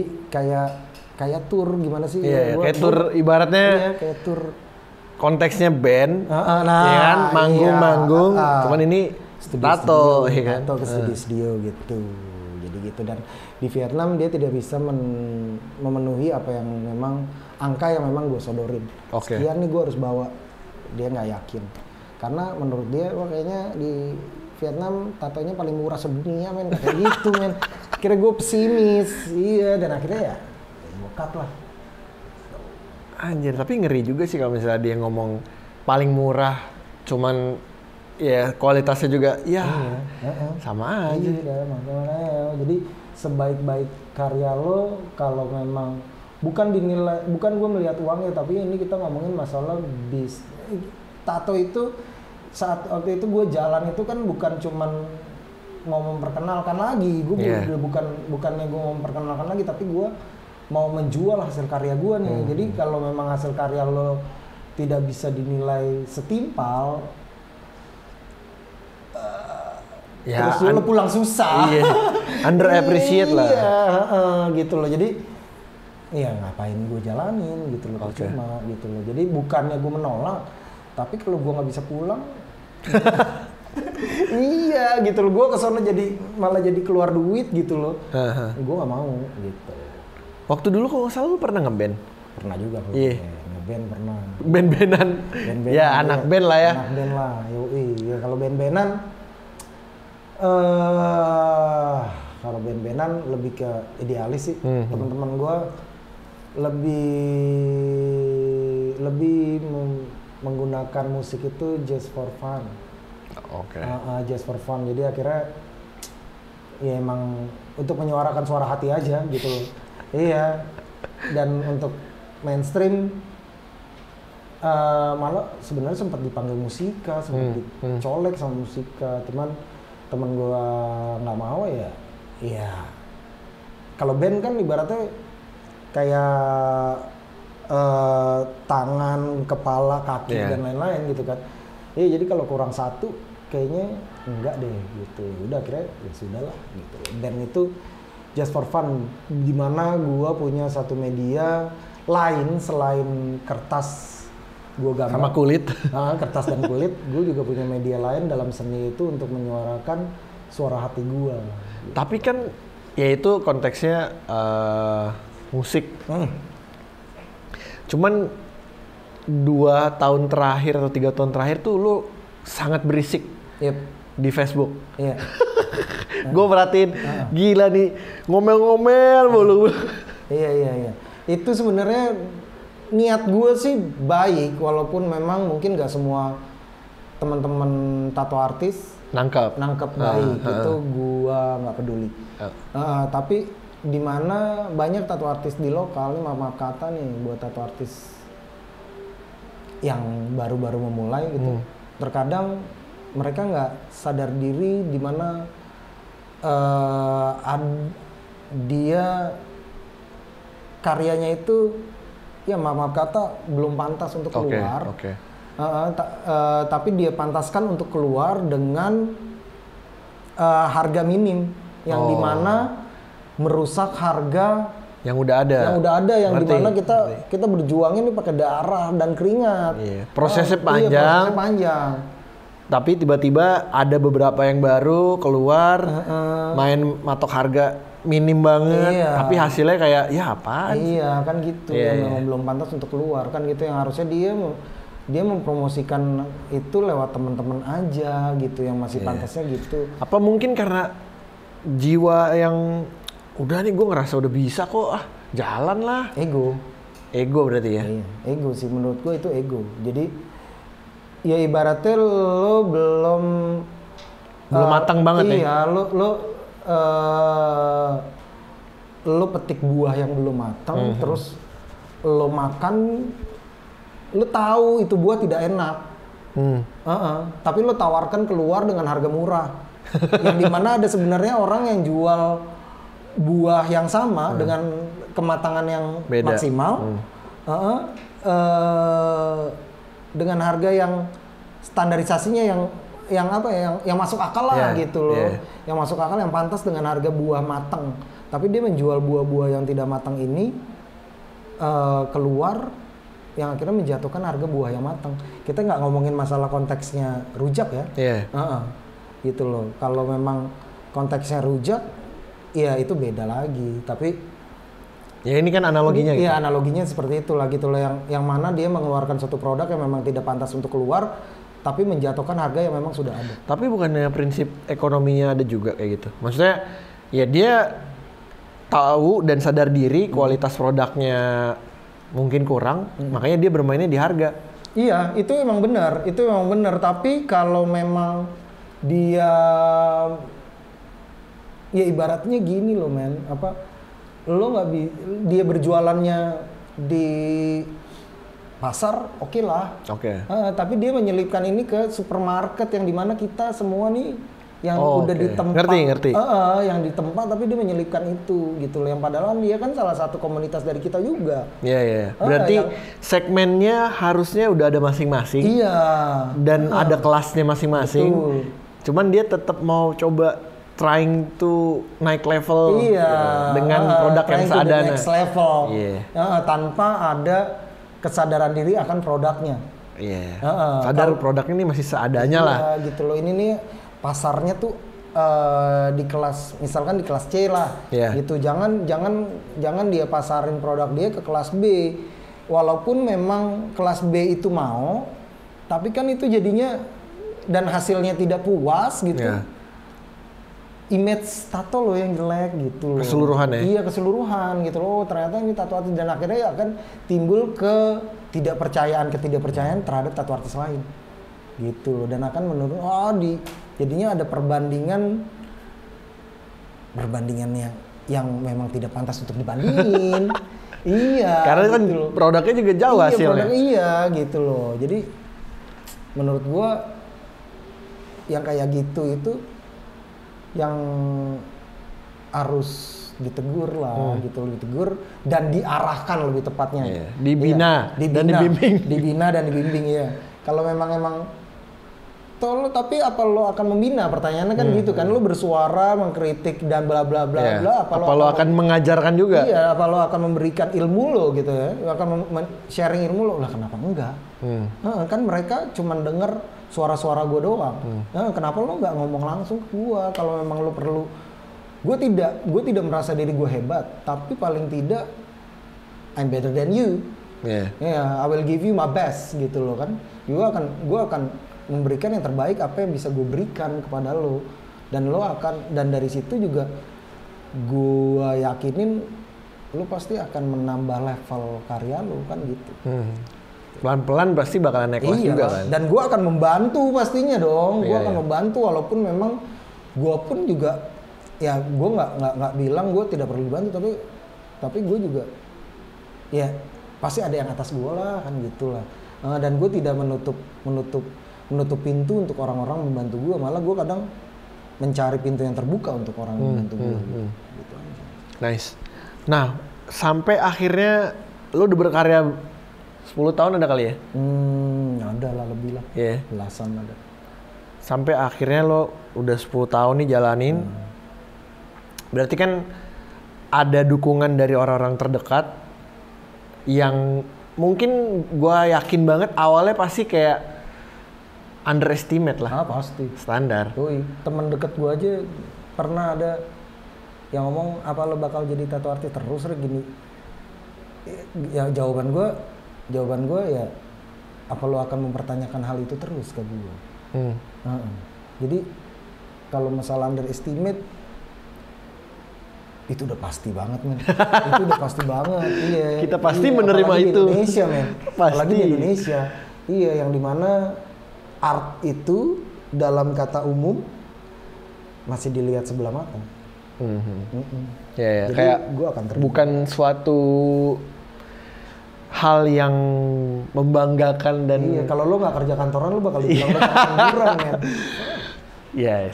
Speaker 2: kayak tour gimana sih?
Speaker 1: Iya, kayak tour ibaratnya.
Speaker 2: Iya, kayak tour.
Speaker 1: Konteksnya band,
Speaker 2: nah,
Speaker 1: ya kan, manggung-manggung. Cuman ini tato, ya kan?
Speaker 2: Tato ke studio gitu. Jadi gitu, dan di Vietnam dia tidak bisa memenuhi apa yang memang angka yang memang gue sodorin. Sekian nih gue harus bawa, dia nggak yakin. Karena menurut dia, wah kayaknya di Vietnam tatonya paling murah sedunia men, kayak gitu men. Akhirnya gue pesimis, iya, dan akhirnya ya gue cut lah.
Speaker 1: Anjir, tapi ngeri juga sih kalau misalnya dia ngomong paling murah, cuman ya kualitasnya juga ya sama aja.
Speaker 2: Iya, makanya. Jadi sebaik-baik karya lo, kalau memang bukan dinilai, bukan gue melihat uangnya, tapi ini kita ngomongin masalah tato itu. Saat waktu itu gue jalan itu kan bukan cuman mau memperkenalkan lagi, gue bukannya gue mau memperkenalkan lagi, tapi gue mau menjual hasil karya gue nih. Jadi kalau memang hasil karya lo tidak bisa dinilai setimpal,
Speaker 1: ya,
Speaker 2: terus lo pulang susah.
Speaker 1: Iya, under appreciate lah.
Speaker 2: Iya, gitu loh. Jadi ya ngapain gue jalanin gitu loh, cuma gitu loh. Jadi bukannya gue menolak, tapi kalau gue nggak bisa pulang, iya gitu loh. Gue kesana malah jadi keluar duit gitu loh. Gue nggak mau gitu.
Speaker 1: Waktu dulu kok nggak salah lu pernah ngeband?
Speaker 2: Pernah juga.
Speaker 1: Iya.
Speaker 2: Ngeband pernah.
Speaker 1: Band-bandan. Ya anak band lah ya.
Speaker 2: Anak band lah. Yoi. Ya kalau band-bandan, kalau band-bandan lebih ke idealis sih. Teman-teman gue lebih menggunakan musik itu just for fun. Just for fun. Jadi akhirnya ya emang untuk menyuarakan suara hati aja gitu loh. Iya. Dan untuk mainstream malah sebenarnya sempat dipanggil musika, sempat dicolek sama musika, cuman temen gue nggak mau ya. Iya. Kalau band kan ibaratnya kayak tangan, kepala, kaki dan lain-lain gitu kan. Iya, jadi kalau kurang satu kayaknya enggak deh gitu. Udah akhirnya ya sudahlah gitu. Dan itu just for fun, dimana gua punya satu media lain selain kertas gua gambar
Speaker 1: sama kulit.
Speaker 2: Kertas dan kulit, gua juga punya media lain dalam seni itu untuk menyuarakan suara hati gua. Gitu.
Speaker 1: Tapi kan ya itu konteksnya musik. Cuman 2 tahun terakhir atau 3 tahun terakhir tuh lu sangat berisik di Facebook.
Speaker 2: Iya.
Speaker 1: Gue perhatiin, gila nih, ngomel-ngomel mulu.
Speaker 2: Iya. Itu sebenarnya niat gue sih baik, walaupun memang mungkin gak semua teman-teman tato artis nangkep baik. Itu gue nggak peduli. Tapi di mana banyak tato artis di lokal, maaf kata nih buat tato artis yang baru-baru memulai gitu. Terkadang mereka nggak sadar diri di mana dia karyanya itu ya maaf kata belum pantas untuk keluar. Tapi dia pantaskan untuk keluar dengan harga minim yang dimana merusak harga yang udah ada yang dimana kita berjuangin nih pakai darah dan keringat.
Speaker 1: Prosesnya panjang.
Speaker 2: Iya, prosesnya panjang.
Speaker 1: Tapi tiba-tiba ada beberapa yang baru keluar, main matok harga minim banget, tapi hasilnya kayak ya apaan?
Speaker 2: Iya kan gitu, memang belum pantas untuk keluar kan gitu, yang harusnya dia mempromosikan itu lewat teman-teman aja gitu, yang masih pantasnya gitu.
Speaker 1: Apa mungkin karena jiwa yang udah nih gue ngerasa udah bisa kok, jalan lah. Ego berarti ya?
Speaker 2: Iya, ego sih menurut gue itu ego. Jadi ya ibaratnya lo belum
Speaker 1: matang banget
Speaker 2: ya. Lo lo petik buah yang belum matang, terus lo makan, lo tahu itu buah tidak enak, tapi lo tawarkan keluar dengan harga murah, yang dimana ada sebenarnya orang yang jual buah yang sama dengan kematangan yang
Speaker 1: beda.
Speaker 2: Maksimal, dengan harga yang standarisasinya yang apa ya, yang masuk akal lah gitu loh, yang masuk akal, yang pantas dengan harga buah matang. Tapi dia menjual buah-buah yang tidak matang ini keluar, yang akhirnya menjatuhkan harga buah yang matang. Kita nggak ngomongin masalah konteksnya rujak ya, gitu loh. Kalau memang konteksnya rujak, ya itu beda lagi. Tapi
Speaker 1: ya ini kan analoginya.
Speaker 2: Iya, analoginya seperti itulah gitu loh. Yang mana dia mengeluarkan suatu produk yang memang tidak pantas untuk keluar, tapi menjatuhkan harga yang memang sudah ada.
Speaker 1: Tapi bukannya prinsip ekonominya ada juga kayak gitu? Maksudnya ya dia tahu dan sadar diri kualitas produknya mungkin kurang, makanya dia bermainnya di harga.
Speaker 2: Iya, itu emang benar, Tapi kalau memang dia, ya ibaratnya gini loh men, dia berjualannya di pasar, oke lah. Tapi dia menyelipkan ini ke supermarket yang dimana kita semua nih yang udah di tempat,
Speaker 1: ngerti.
Speaker 2: Yang di tempat, tapi dia menyelipkan itu gitu loh. Yang padahal dia kan salah satu komunitas dari kita juga.
Speaker 1: Iya. Berarti segmennya harusnya udah ada masing-masing.
Speaker 2: Iya.
Speaker 1: Dan ada kelasnya masing-masing.
Speaker 2: Betul.
Speaker 1: Cuman dia tetap mau coba trying to naik level dengan produk yang seadanya.
Speaker 2: Next level. Tanpa ada kesadaran diri akan produknya.
Speaker 1: Sadar produknya ini masih seadanya lah.
Speaker 2: Gitu loh. Ini nih pasarnya tuh di kelas, misalkan di kelas C lah, gitu. Jangan dia pasarin produk dia ke kelas B, walaupun memang kelas B itu mau, tapi kan itu jadinya dan hasilnya tidak puas gitu. Image tato lo yang jelek gitu loh.
Speaker 1: Keseluruhan ya?
Speaker 2: Iya, keseluruhan gitu loh. Ternyata ini tato artis, dan akhirnya akan timbul ketidakpercayaan terhadap tato artis lain. Gitu loh. Dan akan menurun, jadinya ada perbandingan yang memang tidak pantas untuk dibandingin. Iya.
Speaker 1: Karena kan
Speaker 2: gitu
Speaker 1: produknya juga jauh hasilnya.
Speaker 2: Iya gitu loh. Jadi menurut gua yang kayak gitu itu yang harus ditegur lah, ditegur dan diarahkan lebih tepatnya.
Speaker 1: Dibina dan dibimbing.
Speaker 2: Ya. Kalau memang tapi apa lo akan membina? Pertanyaannya kan gitu kan, lo bersuara, mengkritik dan bla bla bla bla.
Speaker 1: Apa lo akan mengajarkan juga?
Speaker 2: Iya, apa lo akan memberikan ilmu lo gitu ya? Lo akan sharing ilmu lo? Lah kenapa enggak? Kan mereka cuma denger suara-suara gue doang. Kenapa lo nggak ngomong langsung ke gue? Kalau memang lo perlu, gue tidak merasa diri gue hebat, tapi paling tidak I'm better than you. I will give you my best gitu loh kan. Gue akan memberikan yang terbaik apa yang bisa gue berikan kepada lo, dan lo akan, dan dari situ juga gue yakinin lo pasti akan menambah level karya lo kan gitu.
Speaker 1: Pelan-pelan pasti bakalan naik kelas juga kan.
Speaker 2: Dan gue akan membantu pastinya dong. Gue akan membantu, walaupun memang gue pun juga ya gue nggak bilang gue tidak perlu dibantu, tapi gue juga ya pasti ada yang atas gue lah kan gitulah. Dan gue tidak menutup pintu untuk orang-orang membantu gue, malah gue kadang mencari pintu yang terbuka untuk orang membantu gue. Gitu aja.
Speaker 1: Nice. Nah, sampai akhirnya lo udah berkarya 10 tahun ada kali ya?
Speaker 2: Ada lah, lebih lah. Belasan ada.
Speaker 1: Sampai akhirnya lo udah 10 tahun nih jalanin. Berarti kan ada dukungan dari orang-orang terdekat yang mungkin gue yakin banget awalnya pasti kayak underestimate lah.
Speaker 2: Pasti.
Speaker 1: Standar.
Speaker 2: Temen deket gue aja pernah ada yang ngomong, apa lo bakal jadi tato artis terus gini? Ya jawaban gue ya, apa lo akan mempertanyakan hal itu terus ke gue? Jadi kalau masalah underestimate itu udah pasti banget men. Itu udah pasti banget. Iya.
Speaker 1: Kita pasti menerima itu.
Speaker 2: Di Indonesia men. Apalagi di Indonesia. Iya, yang dimana art itu dalam kata umum masih dilihat sebelah mata.
Speaker 1: Ya,
Speaker 2: Jadi
Speaker 1: kayak
Speaker 2: gue akan terima.
Speaker 1: bukan suatu hal yang membanggakan dan
Speaker 2: Iya, kalau lo nggak kerja kantoran lo bakal dibilang lo pengangguran men.
Speaker 1: Iya,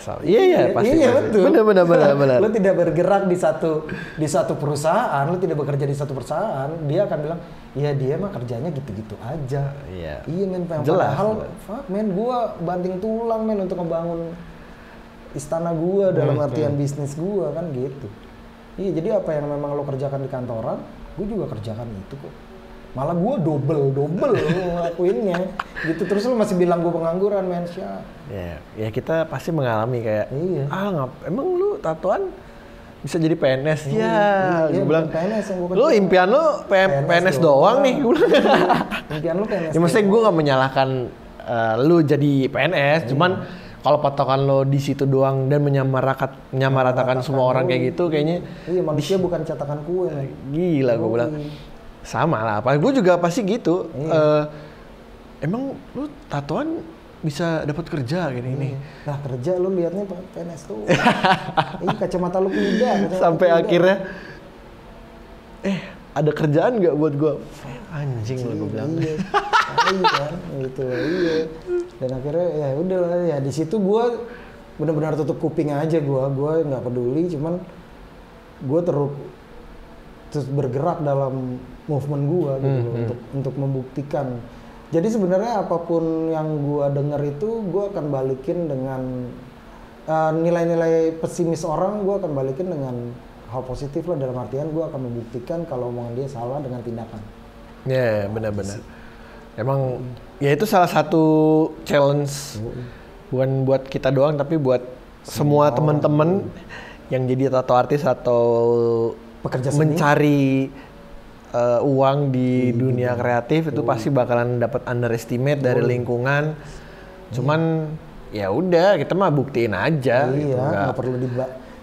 Speaker 1: pasti.
Speaker 2: Betul.
Speaker 1: Benar.
Speaker 2: Lo tidak bergerak di satu perusahaan, lo tidak bekerja di satu perusahaan, dia akan bilang, ya dia mah kerjanya gitu-gitu aja.
Speaker 1: Iya.
Speaker 2: Iya men,
Speaker 1: Jelas.
Speaker 2: padahal fuck men, gua banting tulang men untuk ngebangun istana gua dalam artian bisnis gua kan gitu. Iya, jadi apa yang memang lo kerjakan di kantoran, gua juga kerjakan itu kok. Malah gua double ngelakuinnya gitu. Terus lu masih bilang gua pengangguran men,
Speaker 1: Ya kita pasti mengalami kayak emang lu tatoan bisa jadi PNS gue bilang
Speaker 2: PNS yang gua
Speaker 1: lu impian lu PNS doang nih gue bilang.
Speaker 2: Impian lu PNS
Speaker 1: Ya maksudnya gue nggak menyalahkan lu jadi PNS, cuman kalau patokan lo di situ doang dan menyamaratakan semua orang kayak gitu kayaknya
Speaker 2: manusia bukan cetakan kue.
Speaker 1: Gila gue bilang. Sama lah, gue juga pasti gitu. Emang lu tatoan bisa dapat kerja gini.
Speaker 2: Nah kerja lu liatnya PNS tuh. Kacamata lu pindah.
Speaker 1: Sampai akhirnya, ada kerjaan nggak buat gue? Anjing lu gue bilang.
Speaker 2: Iya kan, gitu. Iya. Dan akhirnya ya udahlah ya di situ gue benar-benar tutup kuping aja gue nggak peduli, cuman gue terus bergerak dalam movement gua gitu untuk membuktikan. Jadi sebenarnya apapun yang gua dengar itu gua akan balikin dengan nilai-nilai pesimis orang, gua akan balikin dengan hal positif lah, dalam artian gua akan membuktikan kalau omongan dia salah dengan tindakan.
Speaker 1: Ya, benar-benar. Emang ya itu salah satu challenge bukan buat kita doang tapi buat semua teman-teman yang jadi tato artis atau
Speaker 2: pekerja seni,
Speaker 1: mencari uang di dunia kreatif itu pasti bakalan dapat underestimate dari lingkungan. Cuman ya udah kita mah buktiin aja.
Speaker 2: Iya, nggak perlu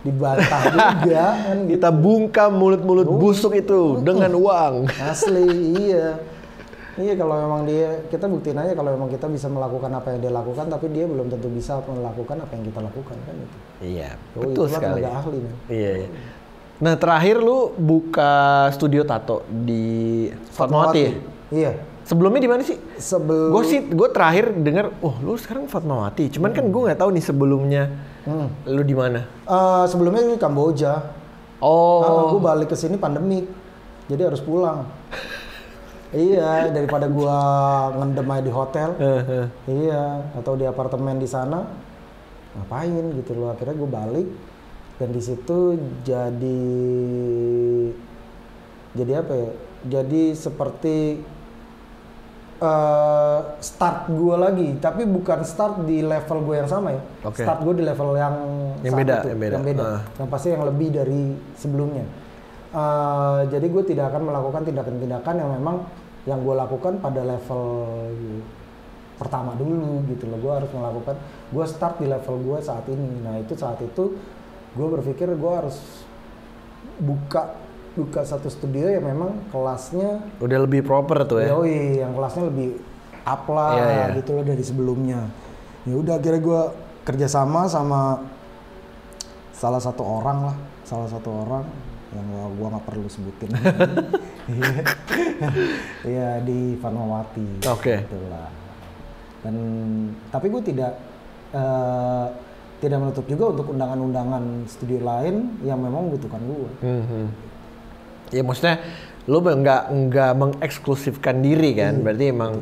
Speaker 2: dibantah juga kan. Gitu.
Speaker 1: Kita bungkam mulut-mulut busuk itu dengan uang.
Speaker 2: Asli, iya. Iya, kalau memang kita buktiin aja kalau memang kita bisa melakukan apa yang dia lakukan, tapi dia belum tentu bisa melakukan apa yang kita lakukan kan itu.
Speaker 1: Iya, betul sekali.
Speaker 2: Ahli, man.
Speaker 1: Iya. Nah terakhir lu buka studio tato di Fatmawati.
Speaker 2: Iya.
Speaker 1: Sebelumnya di mana sih? Gue terakhir dengar, lu sekarang Fatmawati. Cuman kan gue nggak tahu nih sebelumnya lu di mana.
Speaker 2: Sebelumnya di Kamboja. Gue balik ke sini pandemik, jadi harus pulang. Iya, daripada gue ngendem aja di hotel. Iya, atau di apartemen di sana, ngapain gitu loh. Akhirnya gue balik. Dan di situ jadi apa ya? Jadi seperti start gue lagi, tapi bukan start di level gue yang sama ya.
Speaker 1: Okay.
Speaker 2: Start gue di level yang
Speaker 1: beda.
Speaker 2: Yang pasti yang lebih dari sebelumnya. Jadi gue tidak akan melakukan tindakan-tindakan yang memang yang gue lakukan pada level pertama dulu gitu loh. Gue harus melakukan, gue start di level gue saat ini. Nah itu saat itu gue berpikir gue harus buka satu studio yang memang kelasnya
Speaker 1: udah lebih proper tuh ya.
Speaker 2: Yoi, yang kelasnya lebih up lah gitu loh dari sebelumnya. Ya udah akhirnya gue kerjasama sama salah satu orang yang gue nggak perlu sebutin. Iya di Fatmawati.
Speaker 1: Oke.
Speaker 2: Gitulah. Dan tapi gue tidak menutup juga untuk undangan-undangan studio lain yang memang membutuhkan gue.
Speaker 1: Ya maksudnya lo nggak mengeksklusifkan diri kan, berarti emang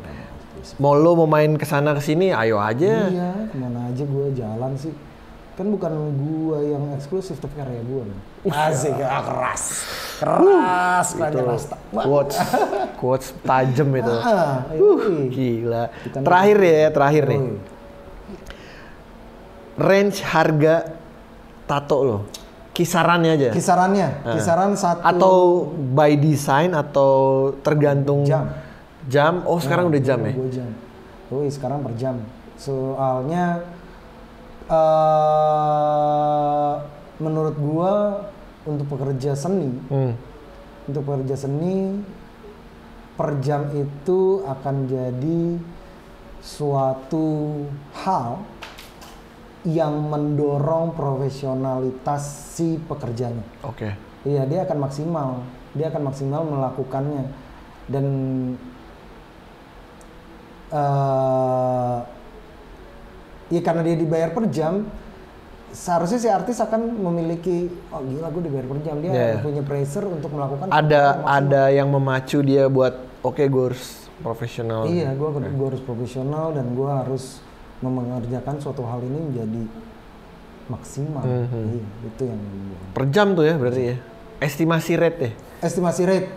Speaker 1: mau main kesana kesini, ayo aja.
Speaker 2: Iya, kemana aja gue jalan sih. Kan bukan gue yang eksklusif tapi karya gue. Asik, keras rasta.
Speaker 1: Quotes tajam itu. Gila. Terakhir nih. Range harga tato lo, kisarannya aja. Kisaran satu. Atau by design atau tergantung jam. Oh sekarang udah jam ya?
Speaker 2: Jam. Sekarang per jam. Soalnya menurut gua untuk pekerja seni, per jam itu akan jadi suatu hal yang mendorong profesionalitas si pekerjanya.
Speaker 1: Oke.
Speaker 2: Iya, dia akan maksimal melakukannya. Dan ya karena dia dibayar per jam, seharusnya si artis akan memiliki, oh gila gue dibayar per jam, dia punya pressure untuk melakukan.
Speaker 1: Ada yang memacu dia buat, oke, gue harus profesional.
Speaker 2: Iya, gue harus profesional dan gue harus mengerjakan suatu hal ini menjadi maksimal. Iya, itu yang
Speaker 1: per jam tuh ya berarti ya. Estimasi rate ya.
Speaker 2: Estimasi rate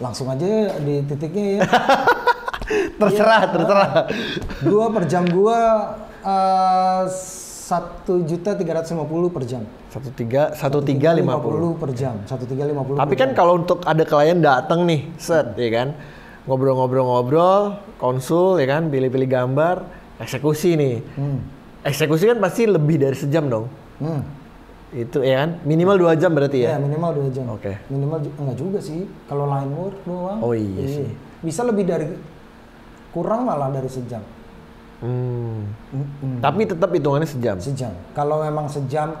Speaker 2: langsung aja di titiknya ya.
Speaker 1: terserah.
Speaker 2: Gua per jam gua 1.350.000 per jam.
Speaker 1: 1.350
Speaker 2: per jam. 1.350.
Speaker 1: Tapi kan kalau untuk ada klien datang nih, set ya kan. Ngobrol-ngobrol, konsul ya kan, pilih-pilih gambar, eksekusi nih. Eksekusi kan pasti lebih dari sejam dong. Itu ya kan, minimal 2 jam berarti ya?
Speaker 2: Ya minimal 2 jam.
Speaker 1: Oke.
Speaker 2: Minimal enggak juga sih, kalau line work doang.
Speaker 1: Oh iya sih.
Speaker 2: Bisa lebih dari, kurang malah dari sejam.
Speaker 1: Tapi tetap hitungannya sejam?
Speaker 2: Sejam. Kalau memang sejam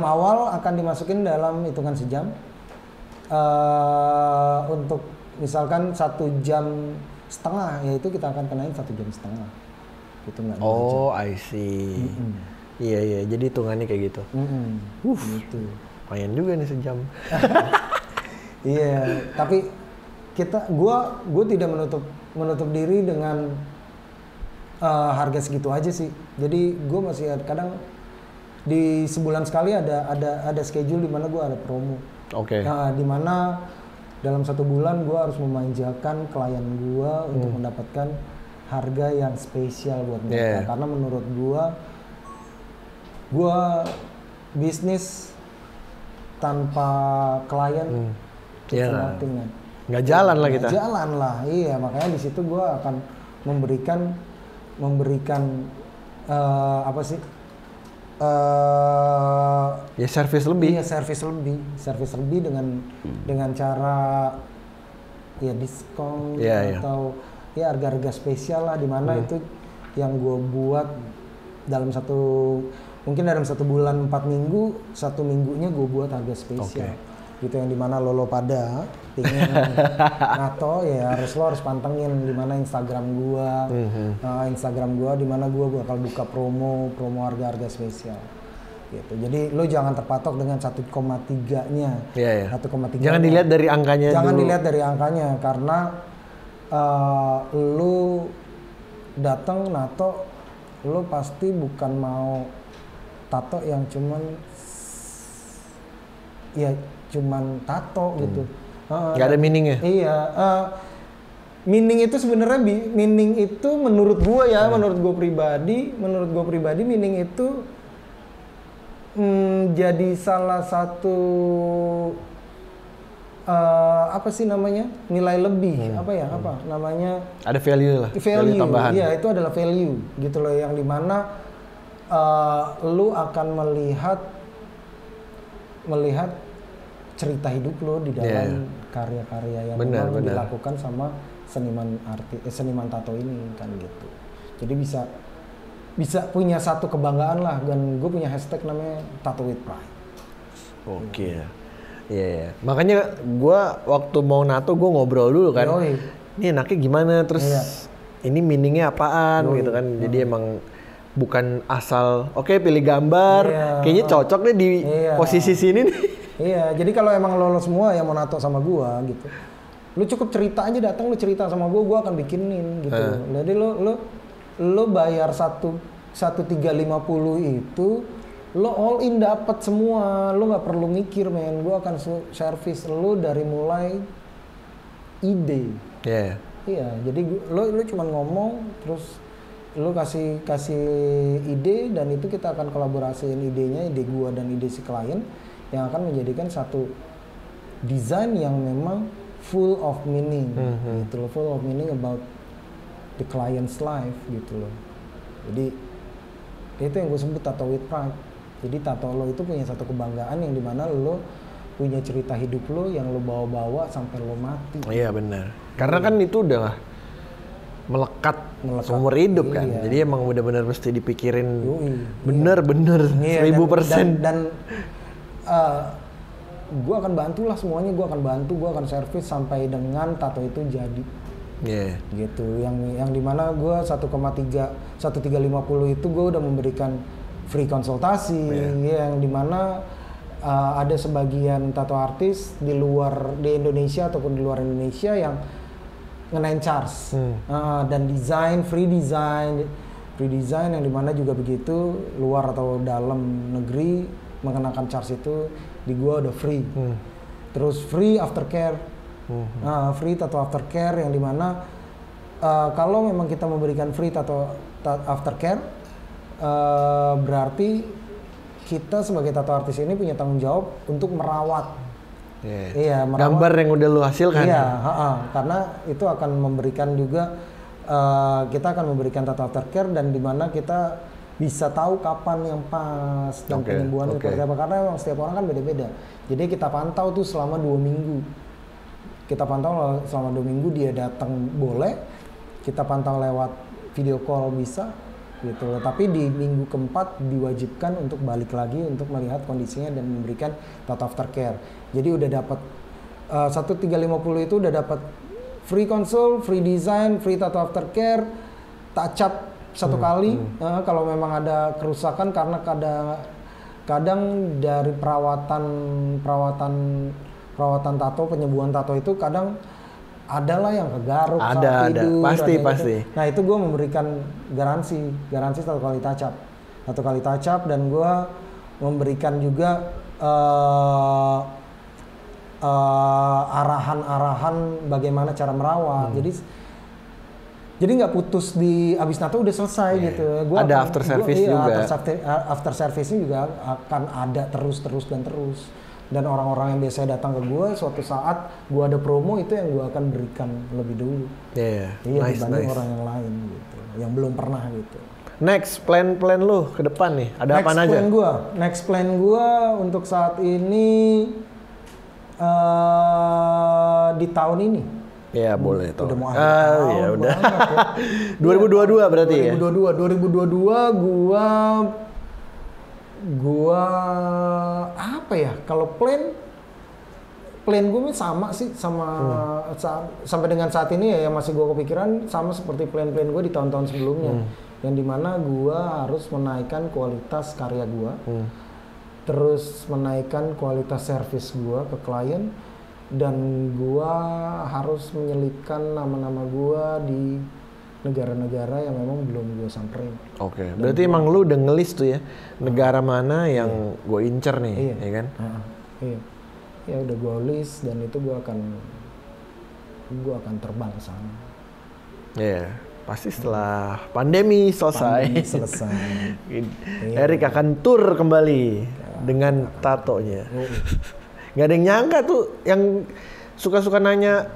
Speaker 2: awal akan dimasukin dalam hitungan sejam. Untuk misalkan 1,5 jam, ya itu kita akan kenain 1,5 jam. Gitu nggak?
Speaker 1: Oh, I see. Iya, jadi hitungannya kayak gitu.
Speaker 2: Gitu.
Speaker 1: Lumayan juga nih sejam.
Speaker 2: Iya, tapi gue tidak menutup diri dengan harga segitu aja sih. Jadi gue masih kadang di sebulan sekali ada schedule di mana gue ada promo.
Speaker 1: Oke.
Speaker 2: Nah, di mana dalam 1 bulan gue harus memanjakan klien gue untuk mendapatkan harga yang spesial buat mereka. Karena menurut gue bisnis tanpa klien nothing,
Speaker 1: nggak jalan lah kita.
Speaker 2: Nggak jalan lah, iya, makanya di situ gue akan memberikan apa sih?
Speaker 1: Ya service lebih.
Speaker 2: Iya, service lebih dengan cara ya diskon atau ya harga-harga spesial lah, di mana itu yang gue buat dalam mungkin dalam 1 bulan 4 minggu, 1 minggunya gue buat harga spesial. Gitu, yang dimana lo pada pingin nato ya lo harus pantengin di mana Instagram gua. Instagram gua di mana gua bakal buka promo harga-harga spesial. Gitu. Jadi lo jangan terpatok dengan 1,3-nya. 1,3.
Speaker 1: Jangan dilihat dari angkanya.
Speaker 2: Jangan dilihat dari angkanya, karena lo datang nato, lo pasti bukan mau tato yang cuman tato gitu.
Speaker 1: Nggak ada meaningnya.
Speaker 2: Iya. Meaning itu sebenarnya menurut gue pribadi meaning itu jadi salah satu apa sih namanya, nilai lebih, apa namanya,
Speaker 1: ada value lah, value tambahan.
Speaker 2: Iya, itu adalah value gitu loh, yang dimana lu akan melihat cerita hidup lo di dalam karya-karya yang memang dilakukan sama seniman tato ini kan gitu. Jadi bisa punya satu kebanggaan lah, dan gue punya hashtag namanya Tattoo with Pride.
Speaker 1: Oke. Iya. Makanya gue waktu mau nato gue ngobrol dulu kan. Ini enaknya gimana, terus ini meaningnya apaan gitu kan. Jadi emang bukan asal pilih gambar, kayaknya cocok deh di posisi sini nih.
Speaker 2: Iya, jadi kalau emang lo semua yang mau nato sama gua gitu, lu cukup cerita aja, datang lu cerita sama gua akan bikinin gitu. Jadi lo bayar 1.350 itu, lo all in dapat semua, lo nggak perlu mikir, men. Gua akan service lo dari mulai ide. Iya, jadi lo cuma ngomong, terus lo kasih ide, dan itu kita akan kolaborasiin ide gua dan ide si klien, yang akan menjadikan satu desain yang memang full of meaning, gitu loh, full of meaning about the client's life gitu loh. Jadi itu yang gue sebut tattoo with pride. Jadi tato lo itu punya satu kebanggaan yang dimana lo punya cerita hidup lo yang lo bawa-bawa sampai lo mati.
Speaker 1: Iya benar. Karena kan itu udah melekat seumur hidup kan.
Speaker 2: Iya.
Speaker 1: Jadi emang benar-benar mesti dipikirin bener-bener 1000%.
Speaker 2: Dan gue akan bantu lah semuanya, gue akan servis sampai dengan tato itu jadi. Gitu. Yang dimana gue 1350 itu gue udah memberikan free konsultasi, yang dimana ada sebagian tato artis di Indonesia ataupun di luar Indonesia yang ngenain charge dan free design yang dimana juga begitu, luar atau dalam negeri mengenakan charge itu di gua udah free. Terus free aftercare, free tato aftercare yang dimana kalau memang kita memberikan free tato aftercare, berarti kita sebagai tato artis ini punya tanggung jawab untuk merawat. Iya,
Speaker 1: gambar yang udah lu hasilkan.
Speaker 2: Iya, karena itu akan memberikan juga kita akan memberikan tato aftercare dan dimana kita bisa tahu kapan yang pas dan penyembuhan seperti apa, karena memang setiap orang kan beda-beda. Jadi kita pantau tuh selama 2 minggu. Kita pantau selama 2 minggu, dia datang boleh, kita pantau lewat video call bisa gitu. Tapi di minggu keempat diwajibkan untuk balik lagi untuk melihat kondisinya dan memberikan tato aftercare. Jadi udah dapat 1350 itu udah dapat free consult, free design, free tato aftercare, touch up 1 kali kalau memang ada kerusakan, karena kadang dari perawatan tato, penyembuhan tato itu kadang adalah yang kegaruk saat tidur.
Speaker 1: Pasti.
Speaker 2: Nah itu gue memberikan garansi 1 kali touch up, dan gue memberikan juga arahan bagaimana cara merawat. Jadi nggak putus di abis nato udah selesai gitu.
Speaker 1: Ada after service juga.
Speaker 2: After service-nya juga akan ada terus. Dan orang-orang yang biasa datang ke gue, suatu saat gue ada promo, itu yang gue akan berikan lebih dulu. Dibanding orang yang lain gitu, yang belum pernah gitu.
Speaker 1: Next plan lu ke depan nih, ada apa aja?
Speaker 2: Next plan gue untuk saat ini di tahun ini.
Speaker 1: Ya boleh tuh.
Speaker 2: Udah mau akhir tahun.
Speaker 1: Ya udah. 2022 berarti
Speaker 2: 2022 gua apa ya? Kalau plan gue sama sih sampai dengan saat ini ya masih gua kepikiran sama seperti plan-plan gue di tahun-tahun sebelumnya. Yang dimana gua harus menaikkan kualitas karya gua. Terus menaikkan kualitas service gua ke klien, dan gua harus menyelipkan nama-nama gua di negara-negara yang memang belum gua samperin.
Speaker 1: Berarti emang lu udah ngelis tuh ya negara mana yang gua incer nih, ya kan?
Speaker 2: Ya udah gua list, dan itu gua akan terbang ke sana.
Speaker 1: Pasti setelah pandemi selesai. Erik akan tur kembali dengan tatonya. Nggak ada yang nyangka tuh, yang suka-suka nanya,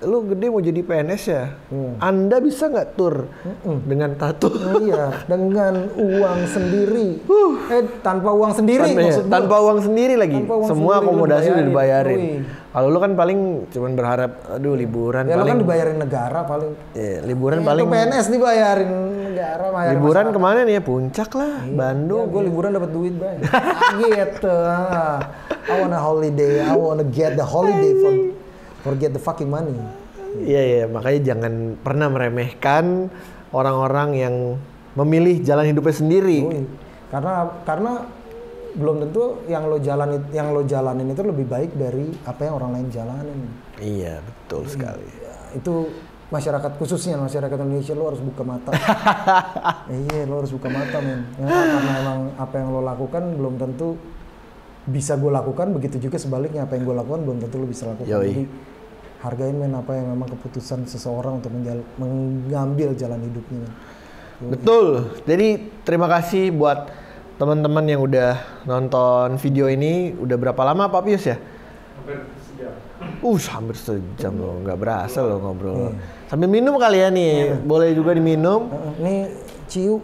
Speaker 1: lu gede mau jadi PNS ya? Anda bisa nggak tur dengan tato?
Speaker 2: Iya, dengan uang sendiri. Tanpa uang sendiri maksud
Speaker 1: tanpa uang sendiri lagi. Semua akomodasi udah dibayarin. Kalau lu kan paling cuman berharap, liburan
Speaker 2: ya,
Speaker 1: paling.
Speaker 2: Ya lu kan dibayarin negara paling.
Speaker 1: Liburan paling.
Speaker 2: Itu PNS dibayarin negara.
Speaker 1: Liburan kemana nih ya? Puncak lah, Bandung.
Speaker 2: Gue liburan dapat duit banyak. Gitu. I wanna holiday. I wanna get the holiday forget the fucking money.
Speaker 1: Iya, makanya jangan pernah meremehkan orang-orang yang memilih jalan hidupnya sendiri.
Speaker 2: Karena belum tentu yang lo jalanin itu lebih baik dari apa yang orang lain jalanin.
Speaker 1: Iya, betul sekali.
Speaker 2: Itu masyarakat, khususnya masyarakat Indonesia, lo harus buka mata. Lo harus buka mata, men. Karena emang apa yang lo lakukan belum tentu bisa gue lakukan, begitu juga sebaliknya apa yang gue lakukan belum tentu lo bisa lakukan. Jadi hargain, men, apa yang memang keputusan seseorang untuk mengambil jalan hidupnya, men.
Speaker 1: Betul. Jadi terima kasih buat teman-teman yang udah nonton video ini. Udah berapa lama Pak Pius ya?
Speaker 3: Hampir sejam.
Speaker 1: Hampir sejam loh, nggak berasa loh ngobrol. Sambil minum kali ya nih, boleh juga diminum.
Speaker 2: Nih ciu.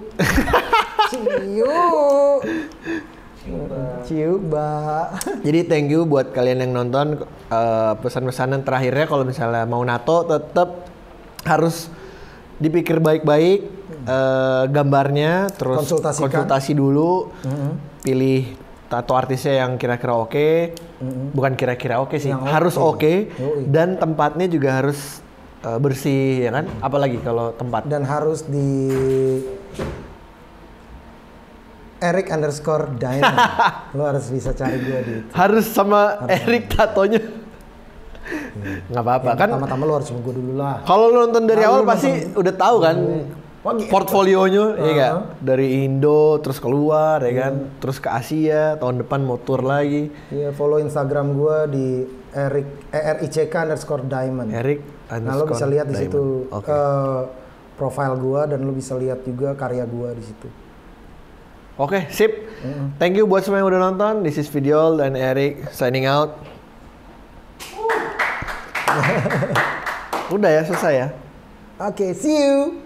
Speaker 2: Ciu, Mbak.
Speaker 1: Jadi thank you buat kalian yang nonton. Pesan-pesanan terakhirnya, kalau misalnya mau nato tetap harus dipikir baik-baik gambarnya, terus konsultasi dulu, pilih tato artisnya yang kira-kira oke, bukan kira-kira oke sih, yang harus oke, dan tempatnya juga harus bersih, ya kan? Apalagi kalau tempat.
Speaker 2: Dan harus di Eric_Diamond. Lo harus bisa cari gue di itu.
Speaker 1: Harus sama Eric tatonya. Nggak apa-apa kan.
Speaker 2: Pertama-tama lo harus sama gue dulu lah.
Speaker 1: Kalau lo nonton dari awal pasti udah tahu kan portfolionya, ya kan? Dari Indo terus keluar, ya kan? Terus ke Asia, tahun depan mau tour lagi.
Speaker 2: Iya, follow Instagram gue di ERICK_Diamond.
Speaker 1: Nah,
Speaker 2: lo bisa lihat di situ profile gue, dan lo bisa lihat juga karya gue di situ.
Speaker 1: Oke, sip. Thank you buat semua yang udah nonton. This is Vidiol dan Eric signing out. Udah ya, selesai ya.
Speaker 2: Oke, see you.